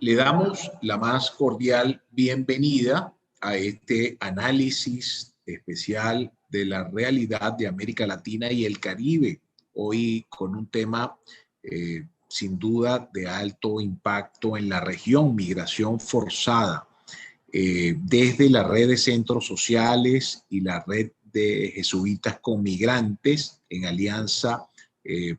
Le damos la más cordial bienvenida a este análisis especial de la realidad de América Latina y el Caribe. Hoy con un tema sin duda de alto impacto en la región, migración forzada. Desde la red de centros sociales y la red de jesuitas con migrantes en alianza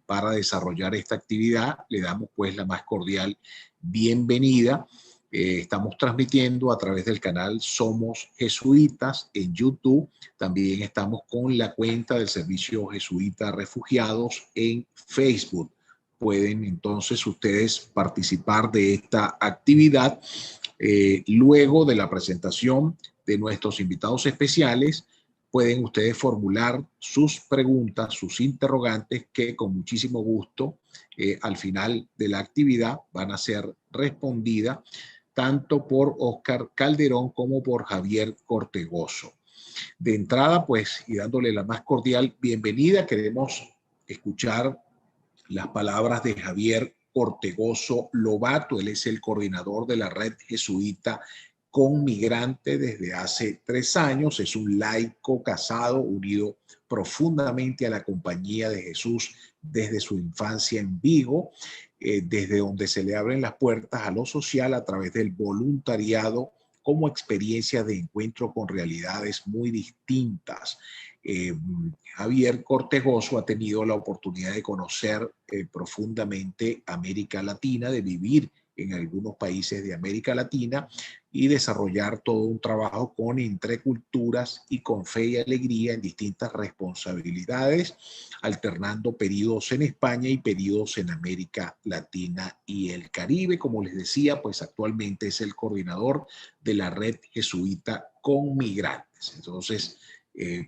para desarrollar esta actividad, le damos pues la más cordial bienvenida. Estamos transmitiendo a través del canal Somos Jesuitas en YouTube. También estamos con la cuenta del Servicio Jesuita Refugiados en Facebook. Pueden entonces ustedes participar de esta actividad. Luego de la presentación de nuestros invitados especiales, pueden ustedes formular sus preguntas, sus interrogantes, que con muchísimo gusto al final de la actividad van a ser respondidas tanto por Oscar Calderón como por Javier Cortegoso. De entrada, pues, y dándole la más cordial bienvenida, queremos escuchar las palabras de Javier Cortegoso Lobato. Él es el coordinador de la red jesuita con migrantes desde hace 3 años. Es un laico casado, unido profundamente a la Compañía de Jesús desde su infancia en Vigo, desde donde se le abren las puertas a lo social a través del voluntariado como experiencia de encuentro con realidades muy distintas. Javier Cortegoso ha tenido la oportunidad de conocer profundamente América Latina, de vivir en algunos países de América Latina y desarrollar todo un trabajo con entre culturas y con fe y alegría en distintas responsabilidades, alternando periodos en España y periodos en América Latina y el Caribe. Como les decía, pues actualmente es el coordinador de la red jesuita con migrantes. Entonces,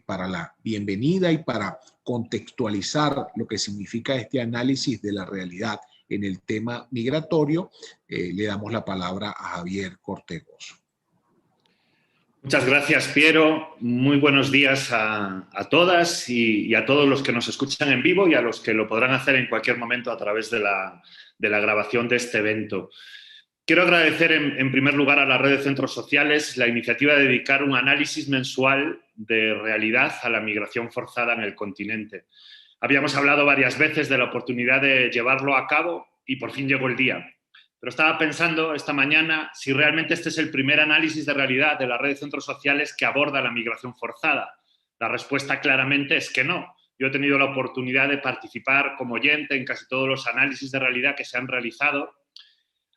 para la bienvenida y para contextualizar lo que significa este análisis de la realidad en el tema migratorio, le damos la palabra a Javier Cortegoso. Muchas gracias, Piero. Muy buenos días a todas y a todos los que nos escuchan en vivo y a los que lo podrán hacer en cualquier momento a través de la grabación de este evento. Quiero agradecer en primer lugar a la red de centros sociales la iniciativa de dedicar un análisis mensual de realidad a la migración forzada en el continente. Habíamos hablado varias veces de la oportunidad de llevarlo a cabo y por fin llegó el día. Pero estaba pensando esta mañana si realmente este es el primer análisis de realidad de la red de centros sociales que aborda la migración forzada. La respuesta claramente es que no. Yo he tenido la oportunidad de participar como oyente en casi todos los análisis de realidad que se han realizado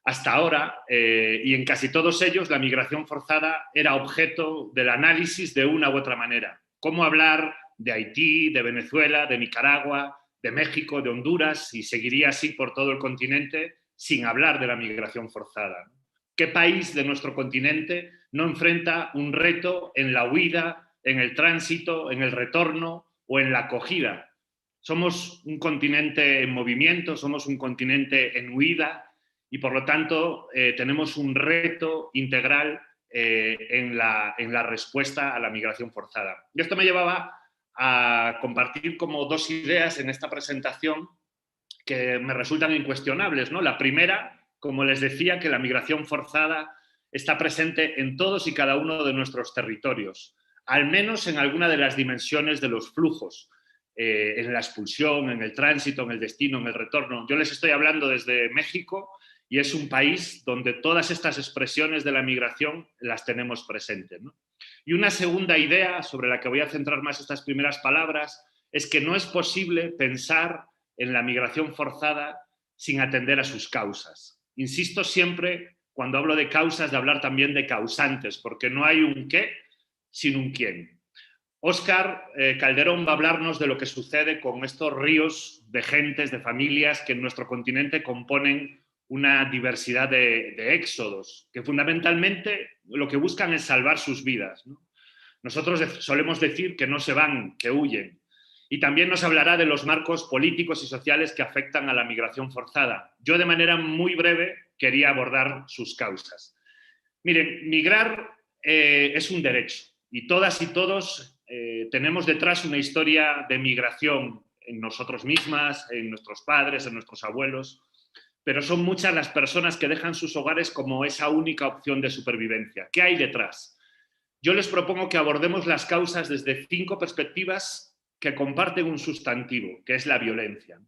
hasta ahora, y en casi todos ellos la migración forzada era objeto del análisis de una u otra manera. ¿Cómo hablar de Haití, de Venezuela, de Nicaragua, de México, de Honduras, y seguiría así por todo el continente sin hablar de la migración forzada? ¿Qué país de nuestro continente no enfrenta un reto en la huida, en el tránsito, en el retorno o en la acogida? Somos un continente en movimiento, somos un continente en huida, y por lo tanto tenemos un reto integral en la respuesta a la migración forzada. Y esto me llevaba a compartir como 2 ideas en esta presentación que me resultan incuestionables, ¿no? La primera, como les decía, que la migración forzada está presente en todos y cada uno de nuestros territorios, al menos en alguna de las dimensiones de los flujos, en la expulsión, en el tránsito, en el destino, en el retorno. Yo les estoy hablando desde México, y es un país donde todas estas expresiones de la migración las tenemos presentes, ¿no? Y una segunda idea sobre la que voy a centrar más estas primeras palabras es que no es posible pensar en la migración forzada sin atender a sus causas. Insisto siempre, cuando hablo de causas, de hablar también de causantes, porque no hay un qué sin un quién. Óscar Calderón va a hablarnos de lo que sucede con estos ríos de gentes, de familias que en nuestro continente componen una diversidad de éxodos, que fundamentalmente lo que buscan es salvar sus vidas, ¿no? Nosotros solemos decir que no se van, que huyen. Y también nos hablará de los marcos políticos y sociales que afectan a la migración forzada. Yo de manera muy breve quería abordar sus causas. Miren, migrar es un derecho y todas y todos tenemos detrás una historia de migración en nosotros mismas, en nuestros padres, en nuestros abuelos. pero son muchas las personas que dejan sus hogares como esa única opción de supervivencia. ¿Qué hay detrás? Yo les propongo que abordemos las causas desde 5 perspectivas que comparten un sustantivo, que es la violencia.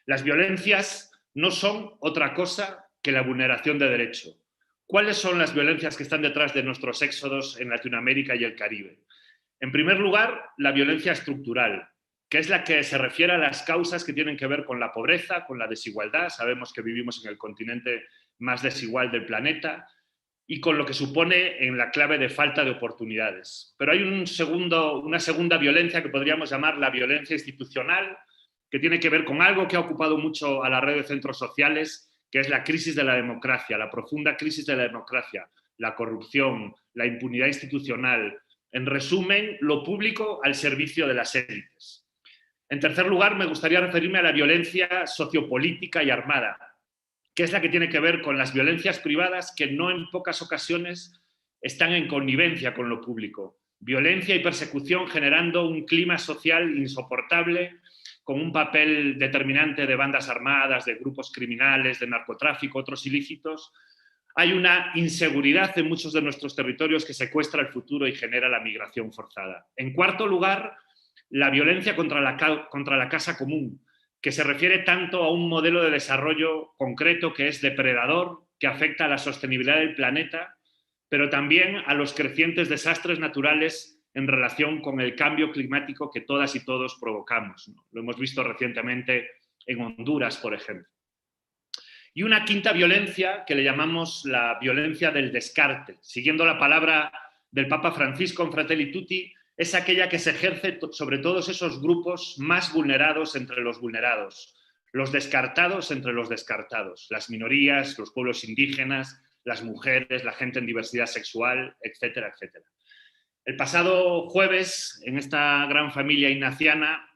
Las violencias no son otra cosa que la vulneración de derechos. ¿Cuáles son las violencias que están detrás de nuestros éxodos en Latinoamérica y el Caribe? En primer lugar, la violencia estructural, que es la que se refiere a las causas que tienen que ver con la pobreza, con la desigualdad. Sabemos que vivimos en el continente más desigual del planeta y con lo que supone en la clave de falta de oportunidades. Pero hay una segunda violencia que podríamos llamar la violencia institucional, que tiene que ver con algo que ha ocupado mucho a la red de centros sociales, que es la crisis de la democracia, la profunda crisis de la democracia, la corrupción, la impunidad institucional. En resumen, lo público al servicio de las élites. En tercer lugar, me gustaría referirme a la violencia sociopolítica y armada, que es la que tiene que ver con las violencias privadas que no en pocas ocasiones están en connivencia con lo público. Violencia y persecución generando un clima social insoportable, con un papel determinante de bandas armadas, de grupos criminales, de narcotráfico, otros ilícitos. Hay una inseguridad en muchos de nuestros territorios que secuestra el futuro y genera la migración forzada. En cuarto lugar, la violencia contra la casa común, que se refiere tanto a un modelo de desarrollo concreto que es depredador, que afecta a la sostenibilidad del planeta, pero también a los crecientes desastres naturales en relación con el cambio climático que todas y todos provocamos, ¿no? Lo hemos visto recientemente en Honduras, por ejemplo. Y una quinta violencia que le llamamos la violencia del descarte. Siguiendo la palabra del Papa Francisco en Fratelli Tutti, es aquella que se ejerce sobre todos esos grupos más vulnerados entre los vulnerados, los descartados entre los descartados, las minorías, los pueblos indígenas, las mujeres, la gente en diversidad sexual, etcétera, etcétera. El pasado jueves, en esta gran familia ignaciana,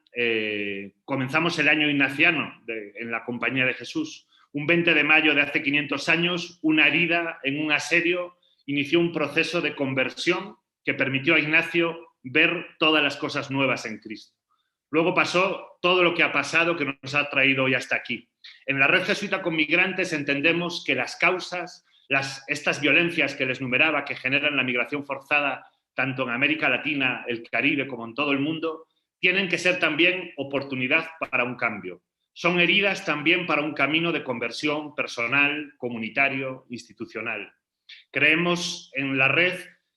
comenzamos el año ignaciano en la Compañía de Jesús. Un 20 de mayo de hace 500 años, una herida en un asedio inició un proceso de conversión que permitió a Ignacio ver todas las cosas nuevas en Cristo. Luego pasó todo lo que ha pasado, que nos ha traído hoy hasta aquí. En la Red Jesuita con Migrantes entendemos que las causas, estas violencias que les numeraba, que generan la migración forzada tanto en América Latina, el Caribe, como en todo el mundo, tienen que ser también oportunidad para un cambio. Son heridas también para un camino de conversión personal, comunitario, institucional. Creemos en la red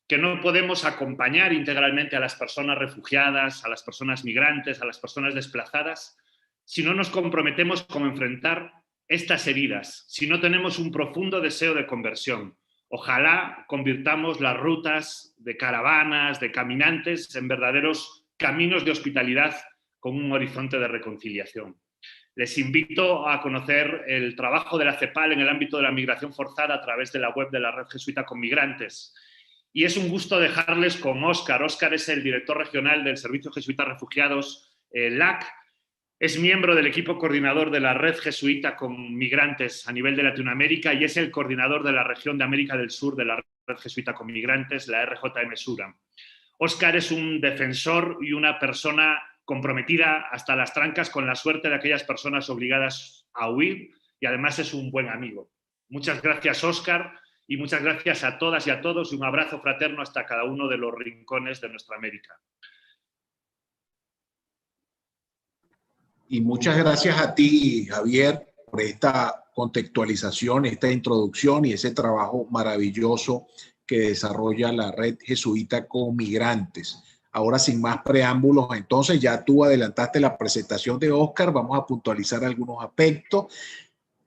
que no podemos acompañar integralmente a las personas refugiadas, a las personas migrantes, a las personas desplazadas, si no nos comprometemos con enfrentar estas heridas, si no tenemos un profundo deseo de conversión. Ojalá convirtamos las rutas de caravanas, de caminantes, en verdaderos caminos de hospitalidad con un horizonte de reconciliación. Les invito a conocer el trabajo de la CEPAL en el ámbito de la migración forzada a través de la web de la Red Jesuita con Migrantes. Y es un gusto dejarles con Óscar. Óscar es el director regional del Servicio Jesuita Refugiados, LAC. Es miembro del equipo coordinador de la Red Jesuita con Migrantes a nivel de Latinoamérica y es el coordinador de la región de América del Sur de la Red Jesuita con Migrantes, la RJM Suram. Óscar es un defensor y una persona comprometida hasta las trancas con la suerte de aquellas personas obligadas a huir y además es un buen amigo. Muchas gracias, Óscar, y muchas gracias a todas y a todos y un abrazo fraterno hasta cada uno de los rincones de nuestra América. Y muchas gracias a ti, Javier, por esta contextualización, esta introducción y ese trabajo maravilloso que desarrolla la Red Jesuita con Migrantes. Ahora, sin más preámbulos, entonces ya tú adelantaste la presentación de Óscar, vamos a puntualizar algunos aspectos.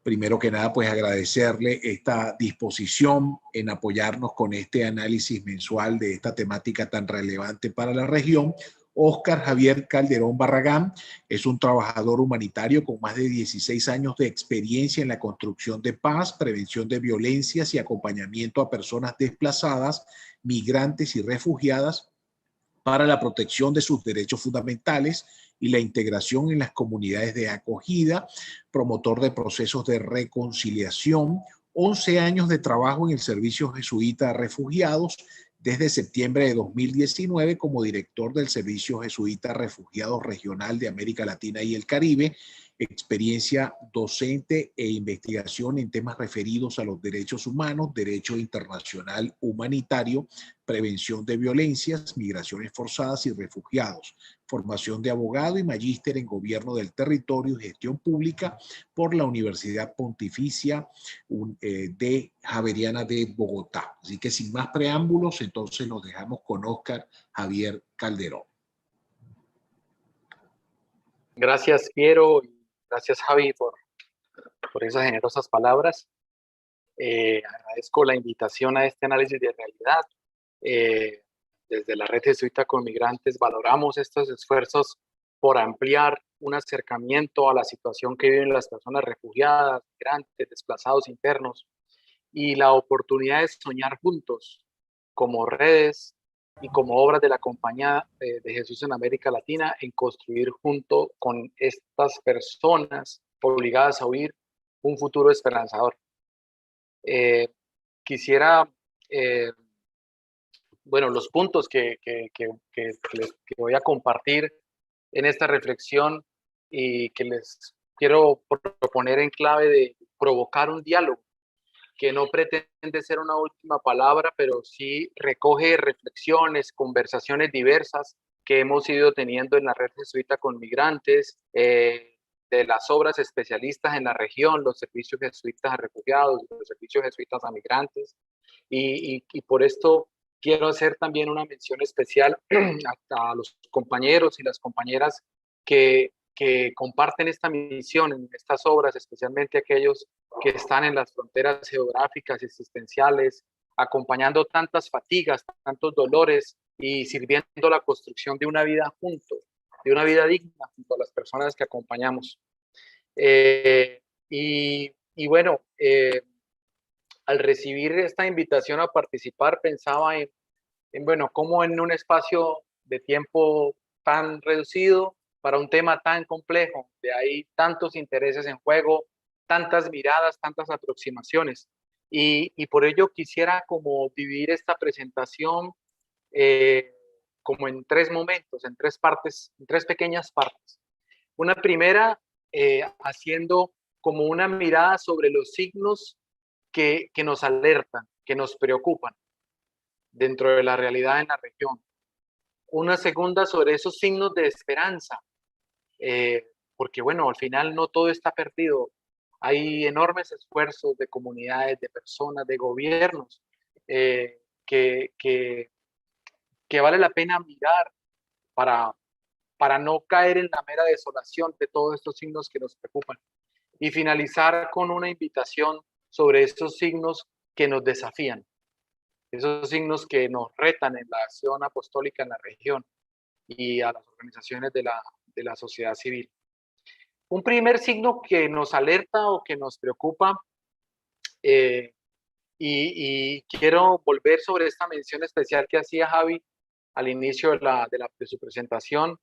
Primero que nada, pues agradecerle esta disposición en apoyarnos con este análisis mensual de esta temática tan relevante para la región. Óscar Javier Calderón Barragán es un trabajador humanitario con más de 16 años de experiencia en la construcción de paz, prevención de violencias y acompañamiento a personas desplazadas, migrantes y refugiadas para la protección de sus derechos fundamentales y la integración en las comunidades de acogida, promotor de procesos de reconciliación, 11 años de trabajo en el Servicio Jesuita a Refugiados, desde septiembre de 2019 como director del Servicio Jesuita Refugiados Regional de América Latina y el Caribe experiencia docente e investigación en temas referidos a los derechos humanos, derecho internacional humanitario, prevención de violencias, migraciones forzadas y refugiados, formación de abogado y magíster en gobierno del territorio y gestión pública por la Universidad Pontificia de Javeriana de Bogotá. Así que sin más preámbulos, entonces nos dejamos con Óscar Javier Calderón. Gracias, Piero, y gracias, Javi, por esas generosas palabras. Agradezco la invitación a este análisis de realidad. Desde la Red Jesuita con Migrantes valoramos estos esfuerzos por ampliar un acercamiento a la situación que viven las personas refugiadas, migrantes, desplazados internos, y la oportunidad de soñar juntos como redes y como obras de la Compañía de Jesús en América Latina en construir junto con estas personas obligadas a huir un futuro esperanzador. Quisiera, bueno, los puntos que voy a compartir en esta reflexión y que les quiero proponer en clave de provocar un diálogo que no pretende ser una última palabra, pero sí recoge reflexiones, conversaciones diversas que hemos ido teniendo en la Red Jesuita con Migrantes, de las obras especialistas en la región, los servicios jesuitas a refugiados, los servicios jesuitas a migrantes, y por esto quiero hacer también una mención especial a los compañeros y las compañeras que comparten esta misión en estas obras, especialmente aquellos que están en las fronteras geográficas y existenciales, acompañando tantas fatigas, tantos dolores y sirviendo la construcción de una vida juntos, de una vida digna junto a las personas que acompañamos. Y bueno, al recibir esta invitación a participar, pensaba en, bueno, cómo en un espacio de tiempo tan reducido, para un tema tan complejo, de ahí tantos intereses en juego, tantas miradas, tantas aproximaciones. Y por ello quisiera como dividir esta presentación como en tres momentos, en tres partes, en tres pequeñas partes. Una primera, haciendo como una mirada sobre los signos que nos alertan, que nos preocupan dentro de la realidad en la región. Una segunda sobre esos signos de esperanza, porque bueno, al final no todo está perdido. Hay enormes esfuerzos de comunidades, de personas, de gobiernos que vale la pena mirar para no caer en la mera desolación de todos estos signos que nos preocupan. Y finalizar con una invitación sobre estos signos que nos desafían, esos signos que nos retan en la acción apostólica en la región y a las organizaciones de la sociedad civil. Un primer signo que nos alerta o que nos preocupa, y quiero volver sobre esta mención especial que hacía Javi al inicio de su presentación,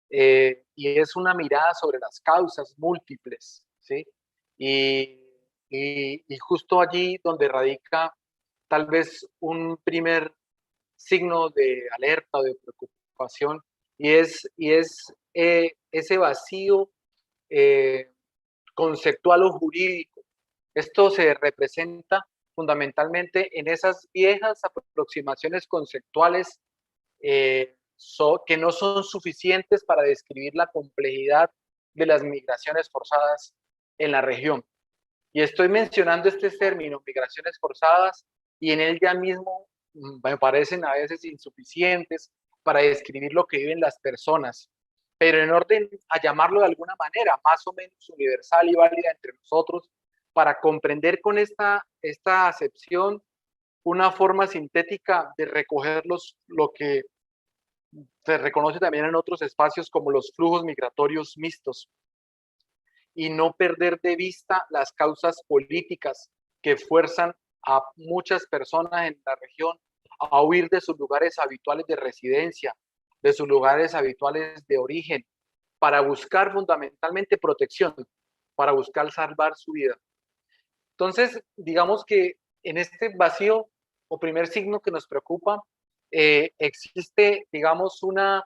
y es una mirada sobre las causas múltiples, ¿sí? Y justo allí donde radica tal vez un primer signo de alerta o de preocupación, y es ese vacío conceptual o jurídico. Esto se representa fundamentalmente en esas viejas aproximaciones conceptuales que no son suficientes para describir la complejidad de las migraciones forzadas en la región. Y estoy mencionando este término, migraciones forzadas, y en él ya mismo me parecen a veces insuficientes para describir lo que viven las personas, pero en orden a llamarlo de alguna manera, más o menos universal y válida entre nosotros, para comprender con esta acepción una forma sintética de recoger lo que se reconoce también en otros espacios como los flujos migratorios mixtos, y no perder de vista las causas políticas que fuerzan a muchas personas en la región a huir de sus lugares habituales de residencia, de sus lugares habituales de origen, para buscar fundamentalmente protección, para buscar salvar su vida. Entonces, digamos que en este vacío o primer signo que nos preocupa, existe, digamos, una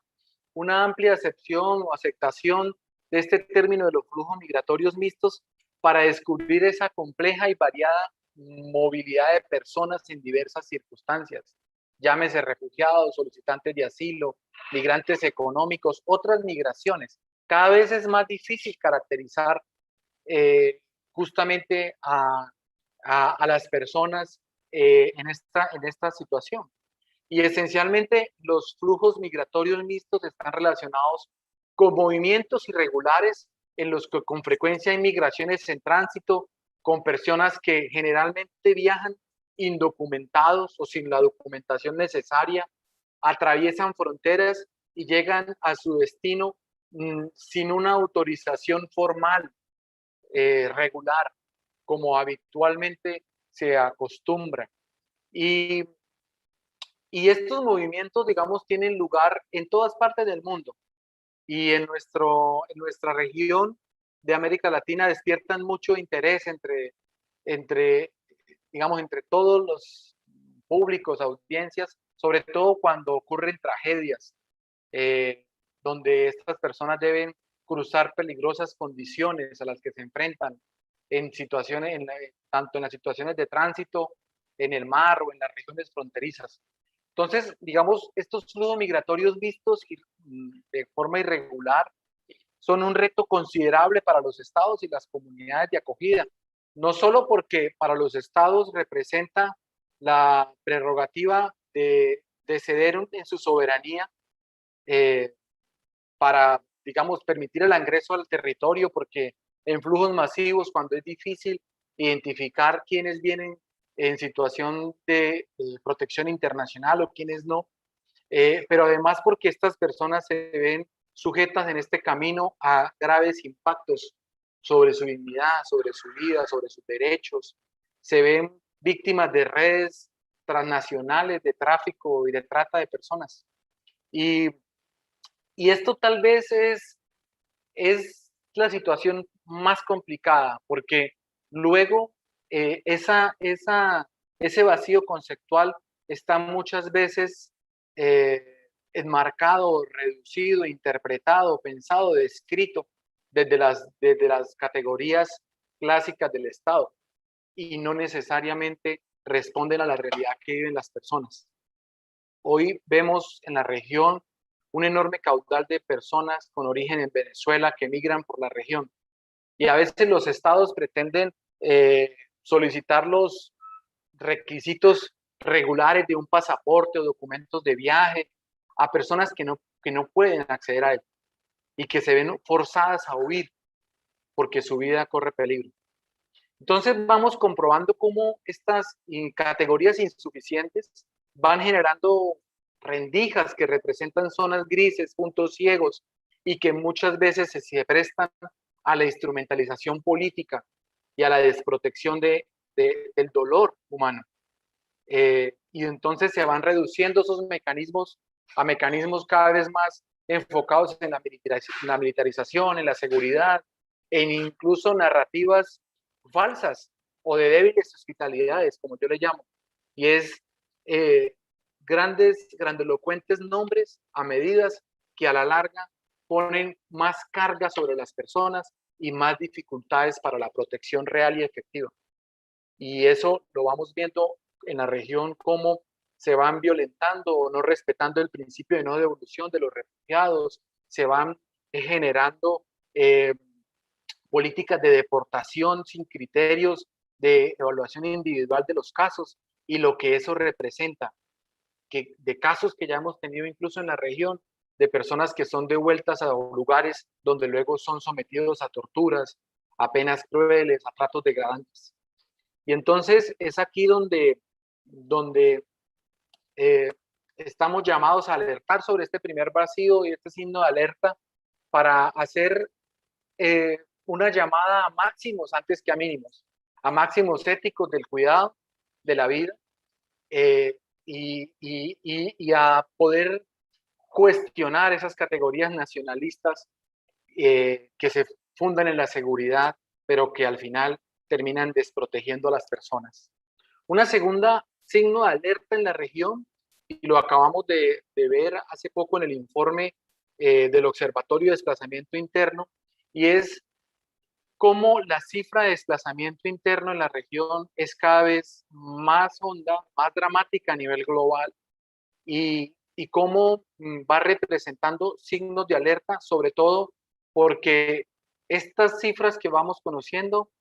amplia acepción o aceptación de este término de los flujos migratorios mixtos para descubrir esa compleja y variada movilidad de personas en diversas circunstancias. Llámese refugiados, solicitantes de asilo, migrantes económicos, otras migraciones. Cada vez es más difícil caracterizar justamente a las personas en esta situación. Y esencialmente los flujos migratorios mixtos están relacionados con movimientos irregulares en los que con frecuencia hay migraciones en tránsito, con personas que generalmente viajan indocumentados o sin la documentación necesaria, atraviesan fronteras y llegan a su destino sin una autorización formal, regular, como habitualmente se acostumbra. Y estos movimientos, digamos, tienen lugar en todas partes del mundo. Y en nuestra región de América Latina despiertan mucho interés entre todos los públicos, audiencias, sobre todo cuando ocurren tragedias, donde estas personas deben cruzar peligrosas condiciones a las que se enfrentan en situaciones, tanto en las situaciones de tránsito, en el mar o en las regiones fronterizas. Entonces, digamos, estos flujos migratorios vistos de forma irregular son un reto considerable para los estados y las comunidades de acogida, no solo porque para los estados representa la prerrogativa de ceder en su soberanía para, digamos, permitir el ingreso al territorio, porque en flujos masivos, cuando es difícil identificar quiénes vienen en situación de protección internacional o quienes no, pero además porque estas personas se ven sujetas en este camino a graves impactos sobre su dignidad, sobre su vida, sobre sus derechos, se ven víctimas de redes transnacionales de tráfico y de trata de personas. Y esto tal vez es la situación más complicada, porque luego ese vacío conceptual está muchas veces enmarcado, reducido, interpretado, pensado, descrito desde las categorías clásicas del Estado y no necesariamente responden a la realidad que viven las personas. Hoy vemos en la región un enorme caudal de personas con origen en Venezuela que migran por la región. Y a veces los estados pretenden solicitar los requisitos regulares de un pasaporte o documentos de viaje a personas que no pueden acceder a él y que se ven forzadas a huir porque su vida corre peligro. Entonces vamos comprobando cómo estas categorías insuficientes van generando rendijas que representan zonas grises, puntos ciegos, y que muchas veces se prestan a la instrumentalización política y a la desprotección del dolor humano. Y entonces se van reduciendo esos mecanismos a mecanismos cada vez más enfocados en la militarización, en la seguridad, en incluso narrativas falsas o de débiles hospitalidades, como yo le llamo. Y es grandilocuentes nombres a medidas que a la larga ponen más carga sobre las personas y más dificultades para la protección real y efectiva. Y eso lo vamos viendo en la región, cómo se van violentando o no respetando el principio de no devolución de los refugiados, se van generando políticas de deportación sin criterios de evaluación individual de los casos y lo que eso representa, que de casos que ya hemos tenido incluso en la región, de personas que son devueltas a lugares donde luego son sometidos a torturas, a penas crueles, a tratos degradantes. Y entonces es aquí donde estamos llamados a alertar sobre este primer vacío y este signo de alerta para hacer una llamada a máximos antes que a mínimos, a máximos éticos del cuidado de la vida y a poder cuestionar esas categorías nacionalistas que se fundan en la seguridad, pero que al final terminan desprotegiendo a las personas. Una segunda signo de alerta en la región, y lo acabamos de ver hace poco en el informe del Observatorio de Desplazamiento Interno, y es cómo la cifra de desplazamiento interno en la región es cada vez más honda, más dramática a nivel global, y cómo va representando signos de alerta, sobre todo porque estas cifras que vamos conociendo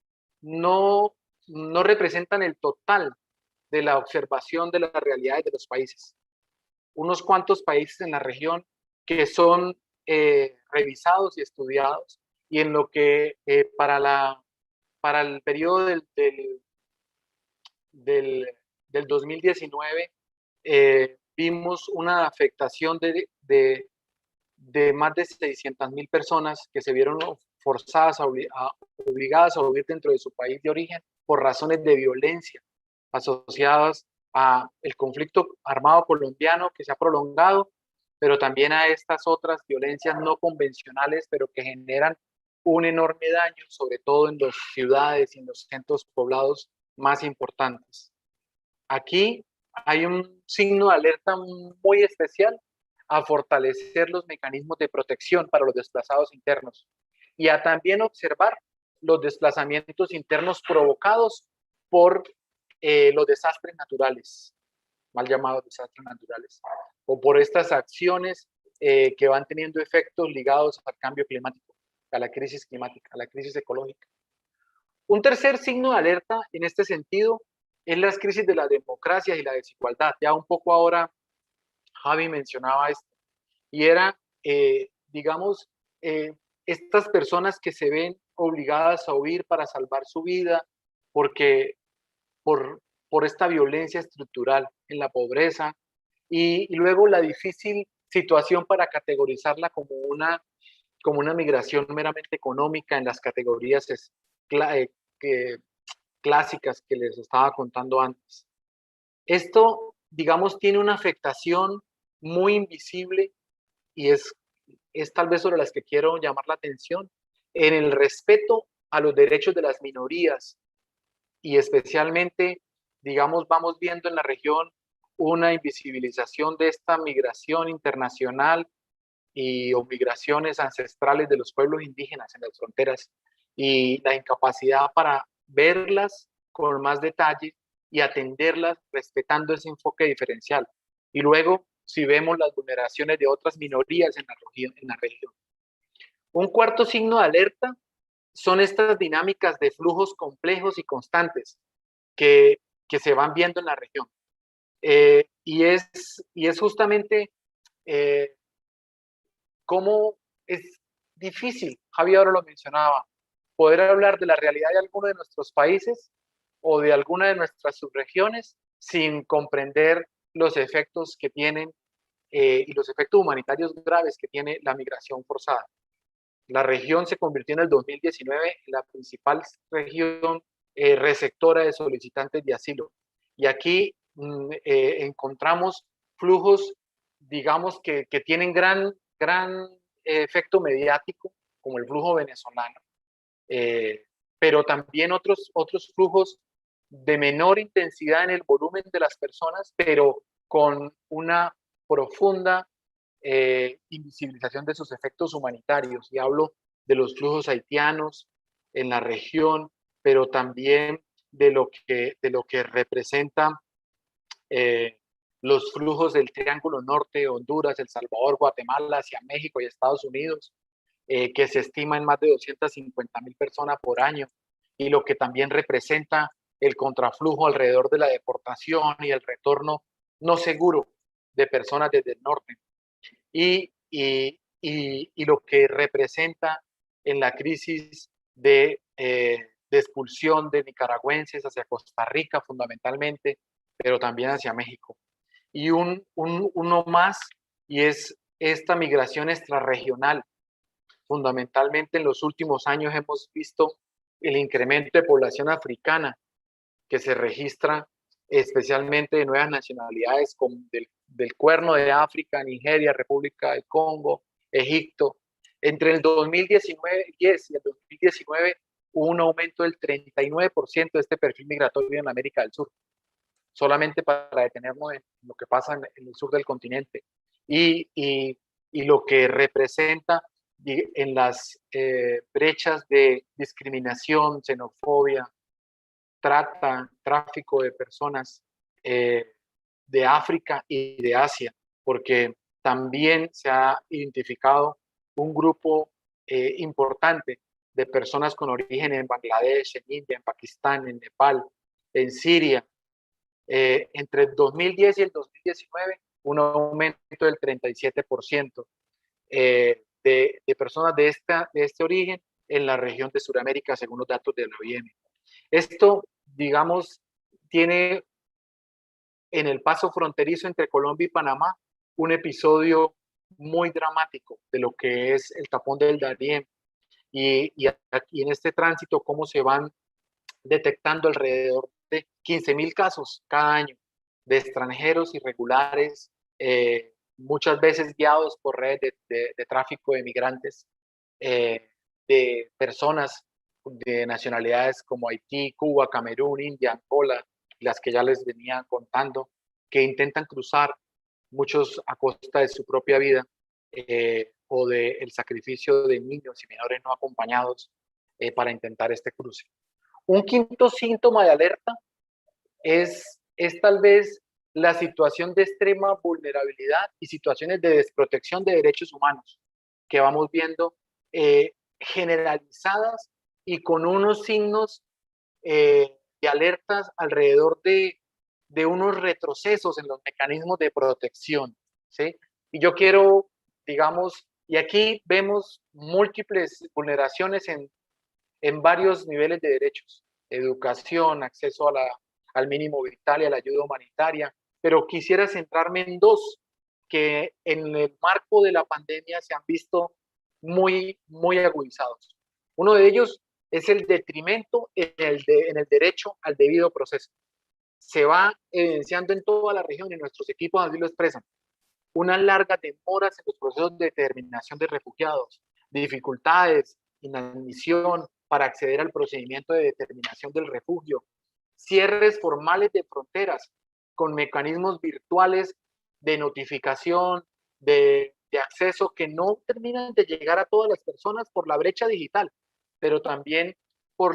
no representan el total de la observación de las realidades de los países. Unos cuantos países en la región que son revisados y estudiados, y en lo que para el periodo del 2019 vimos una afectación de más de 600.000 personas que se vieron forzadas, obligadas a huir dentro de su país de origen por razones de violencia asociadas a el conflicto armado colombiano que se ha prolongado, pero también a estas otras violencias no convencionales, pero que generan un enorme daño, sobre todo en las ciudades y en los centros poblados más importantes. Aquí hay un signo de alerta muy especial a fortalecer los mecanismos de protección para los desplazados internos y a también observar los desplazamientos internos provocados por los desastres naturales, mal llamados desastres naturales, o por estas acciones que van teniendo efectos ligados al cambio climático, a la crisis climática, a la crisis ecológica. Un tercer signo de alerta en este sentido es las crisis de la democracia y la desigualdad. Ya un poco ahora Javi mencionaba esto, y era, digamos, estas personas que se ven obligadas a huir para salvar su vida porque por esta violencia estructural en la pobreza, y luego la difícil situación para categorizarla como una migración meramente económica en las categorías clásicas que les estaba contando antes. Esto, digamos, tiene una afectación muy invisible, y es tal vez sobre las que quiero llamar la atención, en el respeto a los derechos de las minorías, y especialmente, digamos, vamos viendo en la región una invisibilización de esta migración internacional o migraciones ancestrales de los pueblos indígenas en las fronteras, y la incapacidad para verlas con más detalle y atenderlas respetando ese enfoque diferencial. Y luego, si vemos las vulneraciones de otras minorías en la región. Un cuarto signo de alerta son estas dinámicas de flujos complejos y constantes que se van viendo en la región. Y es justamente cómo es difícil, Javier ahora lo mencionaba, poder hablar de la realidad de alguno de nuestros países o de alguna de nuestras subregiones sin comprender los efectos que tienen y los efectos humanitarios graves que tiene la migración forzada. La región se convirtió en el 2019 en la principal región receptora de solicitantes de asilo. Y aquí encontramos flujos, digamos, que tienen gran efecto mediático, como el flujo venezolano, pero también otros flujos de menor intensidad en el volumen de las personas, pero con una profunda invisibilización de sus efectos humanitarios. Y hablo de los flujos haitianos en la región, pero también de lo que representa los flujos del Triángulo Norte, Honduras, El Salvador, Guatemala, hacia México y Estados Unidos, que se estima en más de 250.000 personas por año, y lo que también representa el contraflujo alrededor de la deportación y el retorno no seguro de personas desde el norte, y lo que representa en la crisis de expulsión de nicaragüenses hacia Costa Rica fundamentalmente, pero también hacia México. Y uno más, y es esta migración extrarregional. Fundamentalmente en los últimos años hemos visto el incremento de población africana que se registra, especialmente de nuevas nacionalidades como del Cuerno de África, Nigeria, República del Congo, Egipto. Entre el 2019 y el 2019 hubo un aumento del 39% de este perfil migratorio en América del Sur, solamente para detenernos en lo que pasa en el sur del continente, y lo que representa en las brechas de discriminación, xenofobia, tráfico de personas de África y de Asia, porque también se ha identificado un grupo importante de personas con origen en Bangladesh, en India, en Pakistán, en Nepal, en Siria. Entre el 2010 y el 2019, un aumento del 37% de personas de este origen en la región de Sudamérica, según los datos de la OIM. Esto, digamos, tiene en el paso fronterizo entre Colombia y Panamá un episodio muy dramático de lo que es el tapón del Darién y aquí en este tránsito cómo se van detectando alrededor de 15.000 casos cada año de extranjeros irregulares, muchas veces guiados por redes de tráfico de migrantes, de personas de nacionalidades como Haití, Cuba, Camerún, India, Angola, las que ya les venía contando, que intentan cruzar, muchos a costa de su propia vida o del sacrificio de niños y menores no acompañados para intentar este cruce. Un quinto síntoma de alerta es tal vez la situación de extrema vulnerabilidad y situaciones de desprotección de derechos humanos que vamos viendo generalizadas y con unos signos de alertas alrededor de unos retrocesos en los mecanismos de protección, ¿sí? Y yo quiero, digamos, y aquí vemos múltiples vulneraciones en varios niveles de derechos, educación, acceso al mínimo vital y a la ayuda humanitaria, pero quisiera centrarme en dos que en el marco de la pandemia se han visto muy agudizados. Uno de ellos es el detrimento en el derecho al debido proceso. Se va evidenciando en toda la región y nuestros equipos así lo expresan. Unas largas demoras en los procesos de determinación de refugiados, dificultades, inadmisión para acceder al procedimiento de determinación del refugio, cierres formales de fronteras con mecanismos virtuales de notificación, de acceso que no terminan de llegar a todas las personas por la brecha digital, pero también por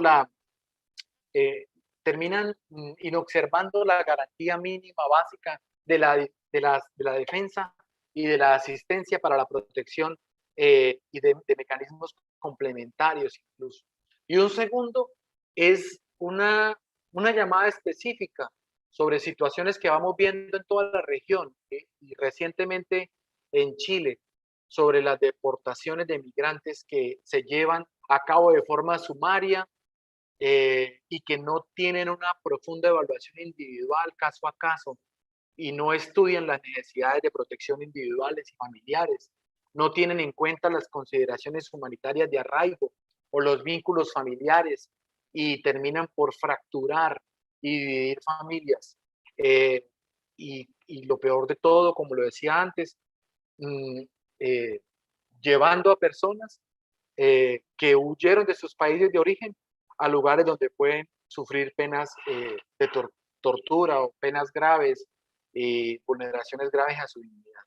terminan inobservando la garantía mínima básica de la defensa y de la asistencia para la protección y de mecanismos complementarios incluso. Y un segundo es una llamada específica sobre situaciones que vamos viendo en toda la región y recientemente en Chile sobre las deportaciones de migrantes que se llevan a cabo de forma sumaria y que no tienen una profunda evaluación individual caso a caso y no estudian las necesidades de protección individuales y familiares, no tienen en cuenta las consideraciones humanitarias de arraigo o los vínculos familiares y terminan por fracturar y dividir familias. Y lo peor de todo, como lo decía antes, llevando a personas que huyeron de sus países de origen a lugares donde pueden sufrir penas de tortura o penas graves y vulneraciones graves a su dignidad.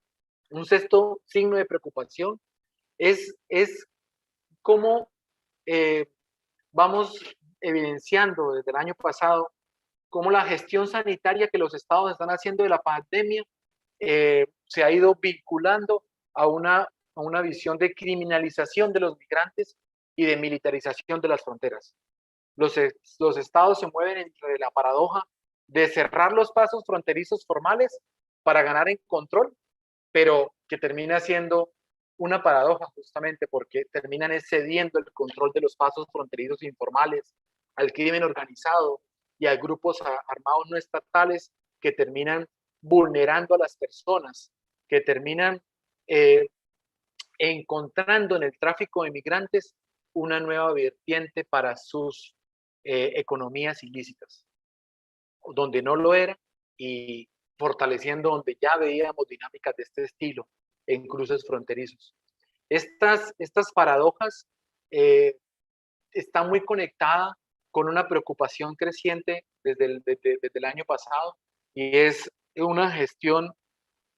Un sexto signo de preocupación es cómo vamos evidenciando desde el año pasado cómo la gestión sanitaria que los estados están haciendo de la pandemia se ha ido vinculando a una visión de criminalización de los migrantes y de militarización de las fronteras. Los estados se mueven entre la paradoja de cerrar los pasos fronterizos formales para ganar en control, pero que termina siendo una paradoja justamente porque terminan cediendo el control de los pasos fronterizos informales al crimen organizado y a grupos armados no estatales que terminan vulnerando a las personas, que terminan encontrando en el tráfico de migrantes una nueva vertiente para sus economías ilícitas, donde no lo era, y fortaleciendo donde ya veíamos dinámicas de este estilo en cruces fronterizos. Estas paradojas están muy conectadas con una preocupación creciente desde el año pasado, y es una gestión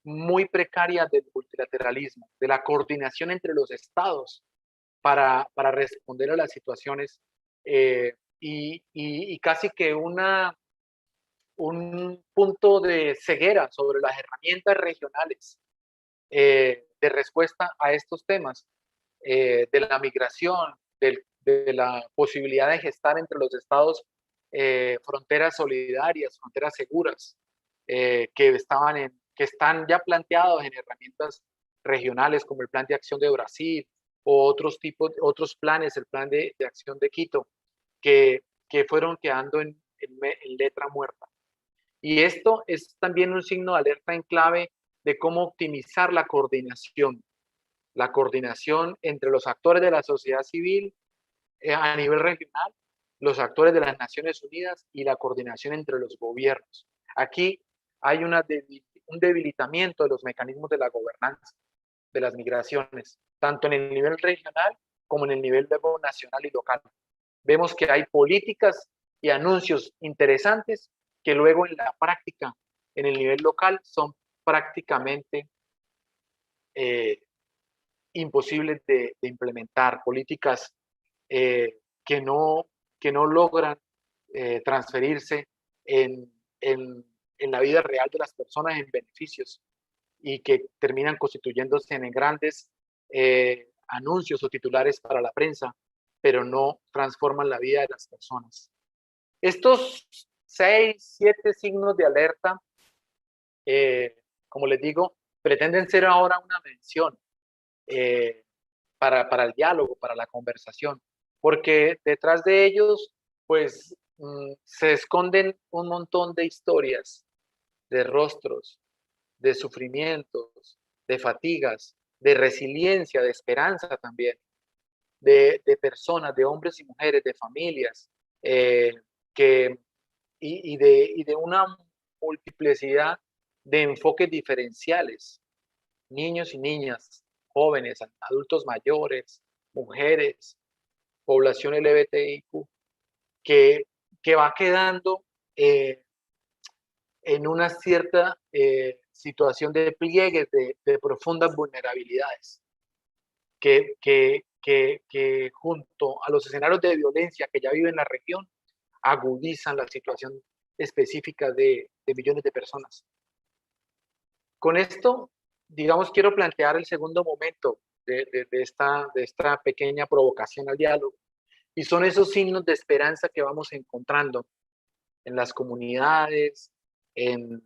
muy precaria del multilateralismo, de la coordinación entre los estados para responder a las situaciones y casi que un punto de ceguera sobre las herramientas regionales de respuesta a estos temas, de la migración, de la posibilidad de gestar entre los estados fronteras solidarias, fronteras seguras, que están ya planteados en herramientas regionales como el Plan de Acción de Brasil o otros planes, el Plan de Acción de Quito, que fueron quedando en letra muerta. Y esto es también un signo de alerta en clave de cómo optimizar la coordinación entre los actores de la sociedad civil a nivel regional, los actores de las Naciones Unidas y la coordinación entre los gobiernos. Aquí hay un debilitamiento de los mecanismos de la gobernanza de las migraciones, tanto en el nivel regional como en el nivel luego nacional y local. Vemos que hay políticas y anuncios interesantes que luego en la práctica, en el nivel local, son prácticamente imposibles de implementar, políticas que no logran transferirse en la vida real de las personas en beneficios y que terminan constituyéndose en grandes anuncios o titulares para la prensa, pero no transforman la vida de las personas. Estos 6, 7 signos de alerta, como les digo, pretenden ser ahora una mención para el diálogo, para la conversación, porque detrás de ellos, pues, se esconden un montón de historias, de rostros, de sufrimientos, de fatigas, de resiliencia, de esperanza también, de personas, de hombres y mujeres, de familias, y de una multiplicidad de enfoques diferenciales, niños y niñas, jóvenes, adultos mayores, mujeres, población LGBTIQ, que va quedando en una cierta situación de pliegues, de profundas vulnerabilidades, que junto a los escenarios de violencia que ya vive en la región, agudizan la situación específica de millones de personas. Con esto, digamos, quiero plantear el segundo momento de esta pequeña provocación al diálogo, y son esos signos de esperanza que vamos encontrando en las comunidades, en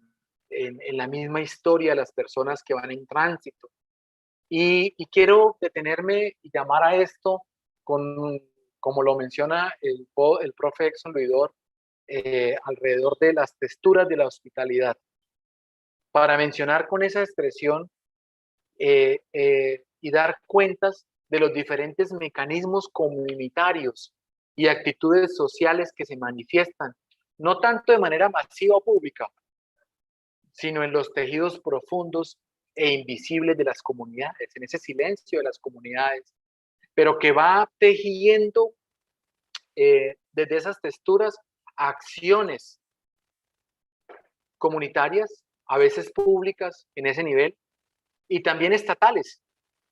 la misma historia de las personas que van en tránsito. Y quiero detenerme y llamar a esto, como lo menciona el profe Exxon Luidor, alrededor de las texturas de la hospitalidad, para mencionar con esa expresión y dar cuentas de los diferentes mecanismos comunitarios y actitudes sociales que se manifiestan, no tanto de manera masiva o pública, sino en los tejidos profundos e invisibles de las comunidades, en ese silencio de las comunidades, pero que va tejiendo desde esas texturas acciones comunitarias, a veces públicas en ese nivel, y también estatales,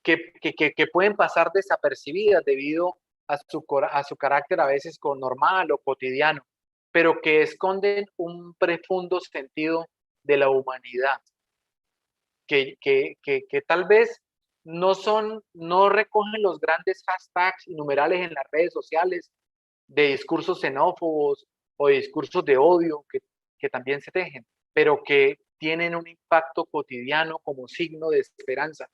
que pueden pasar desapercibidas debido a su carácter a veces normal o cotidiano, pero que esconden un profundo sentido de la humanidad, que tal vez no recogen los grandes hashtags y numerales en las redes sociales de discursos xenófobos o de discursos de odio que también se tejen, pero que tienen un impacto cotidiano como signo de esperanza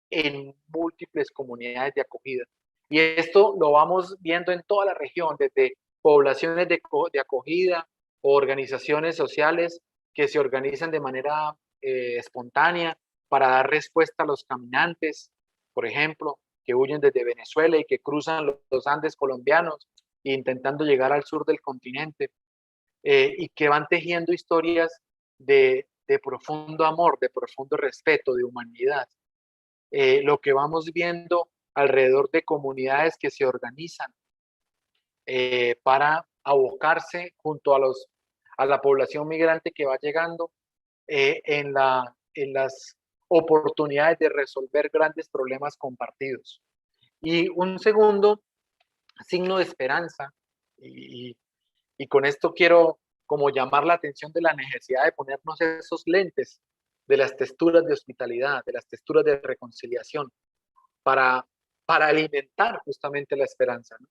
en múltiples comunidades de acogida. Y esto lo vamos viendo en toda la región, desde poblaciones de acogida o organizaciones sociales que se organizan de manera espontánea para dar respuesta a los caminantes, por ejemplo, que huyen desde Venezuela y que cruzan los Andes colombianos intentando llegar al sur del continente, y que van tejiendo historias de profundo amor, de profundo respeto, de humanidad. Lo que vamos viendo alrededor de comunidades que se organizan para abocarse junto a la población migrante que va llegando en las oportunidades de resolver grandes problemas compartidos. Y un segundo signo de esperanza, y, y con esto quiero como llamar la atención de la necesidad de ponernos esos lentes de las texturas de hospitalidad, de las texturas de reconciliación, para, para alimentar justamente la esperanza, ¿no?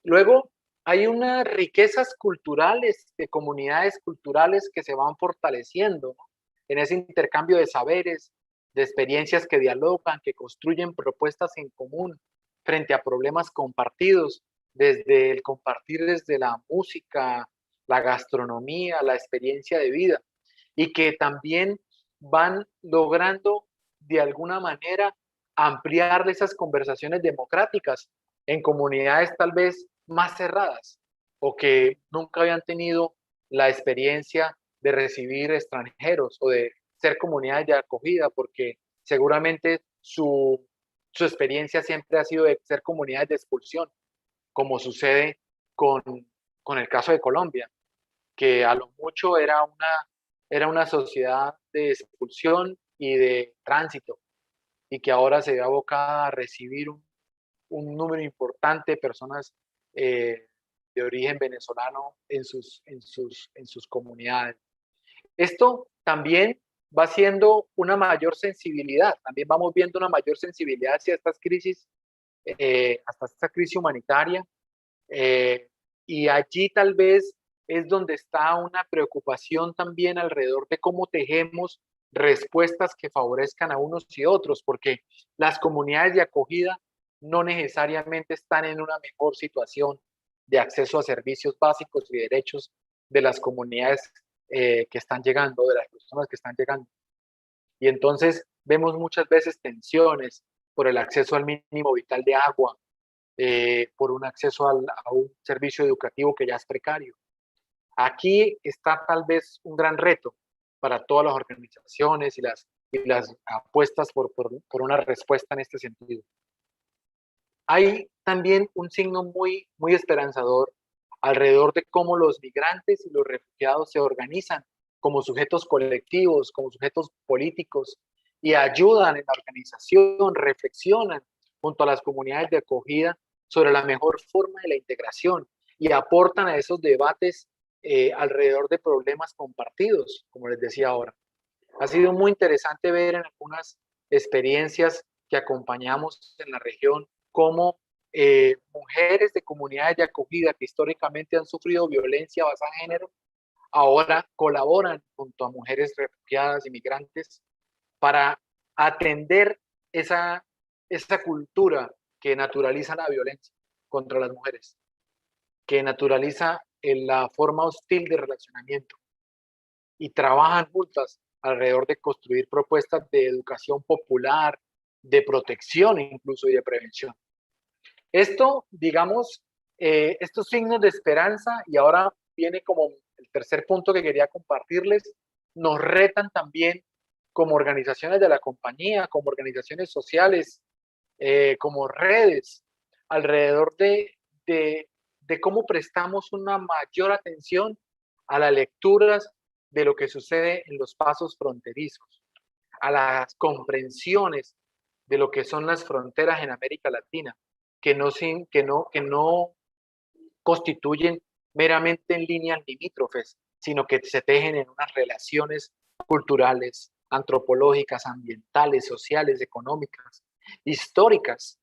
Luego, hay unas riquezas culturales, de comunidades culturales que se van fortaleciendo, ¿no? En ese intercambio de saberes, de experiencias que dialogan, que construyen propuestas en común frente a problemas compartidos, desde el compartir desde la música, la gastronomía, la experiencia de vida, y que también van logrando de alguna manera ampliar esas conversaciones democráticas en comunidades tal vez más cerradas o que nunca habían tenido la experiencia de recibir extranjeros o de ser comunidades de acogida, porque seguramente su experiencia siempre ha sido de ser comunidades de expulsión, como sucede con, con el caso de Colombia, que a lo mucho era una sociedad de expulsión y de tránsito, y que ahora se ve abocada a recibir un número importante de personas de origen venezolano en sus comunidades. Esto también va siendo una mayor sensibilidad, también vamos viendo una mayor sensibilidad hacia estas crisis, hasta esta crisis humanitaria, eh, y allí tal vez es donde está una preocupación también alrededor de cómo tejemos respuestas que favorezcan a unos y otros, porque las comunidades de acogida no necesariamente están en una mejor situación de acceso a servicios básicos y derechos de las comunidades que están llegando, de las personas que están llegando. Y entonces vemos muchas veces tensiones por el acceso al mínimo vital de agua, por un acceso a un servicio educativo que ya es precario. Aquí está tal vez un gran reto para todas las organizaciones y las apuestas por una respuesta en este sentido. Hay también un signo muy esperanzador alrededor de cómo los migrantes y los refugiados se organizan como sujetos colectivos, como sujetos políticos, y ayudan en la organización, reflexionan junto a las comunidades de acogida sobre la mejor forma de la integración y aportan a esos debates alrededor de problemas compartidos, como les decía ahora. Ha sido muy interesante ver en algunas experiencias que acompañamos en la región cómo mujeres de comunidades de acogida que históricamente han sufrido violencia basada en género, ahora colaboran junto a mujeres refugiadas y migrantes para atender esa cultura que naturaliza la violencia contra las mujeres, que naturaliza la forma hostil de relacionamiento, y trabajan juntas alrededor de construir propuestas de educación popular, de protección incluso y de prevención. Esto, digamos, estos signos de esperanza, y ahora viene como el tercer punto que quería compartirles, nos retan también como organizaciones de la compañía, como organizaciones sociales, como redes, alrededor de cómo prestamos una mayor atención a las lecturas de lo que sucede en los pasos fronterizos, a las comprensiones de lo que son las fronteras en América Latina, que no constituyen meramente en líneas limítrofes, sino que se tejen en unas relaciones culturales, antropológicas, ambientales, sociales, económicas, históricas,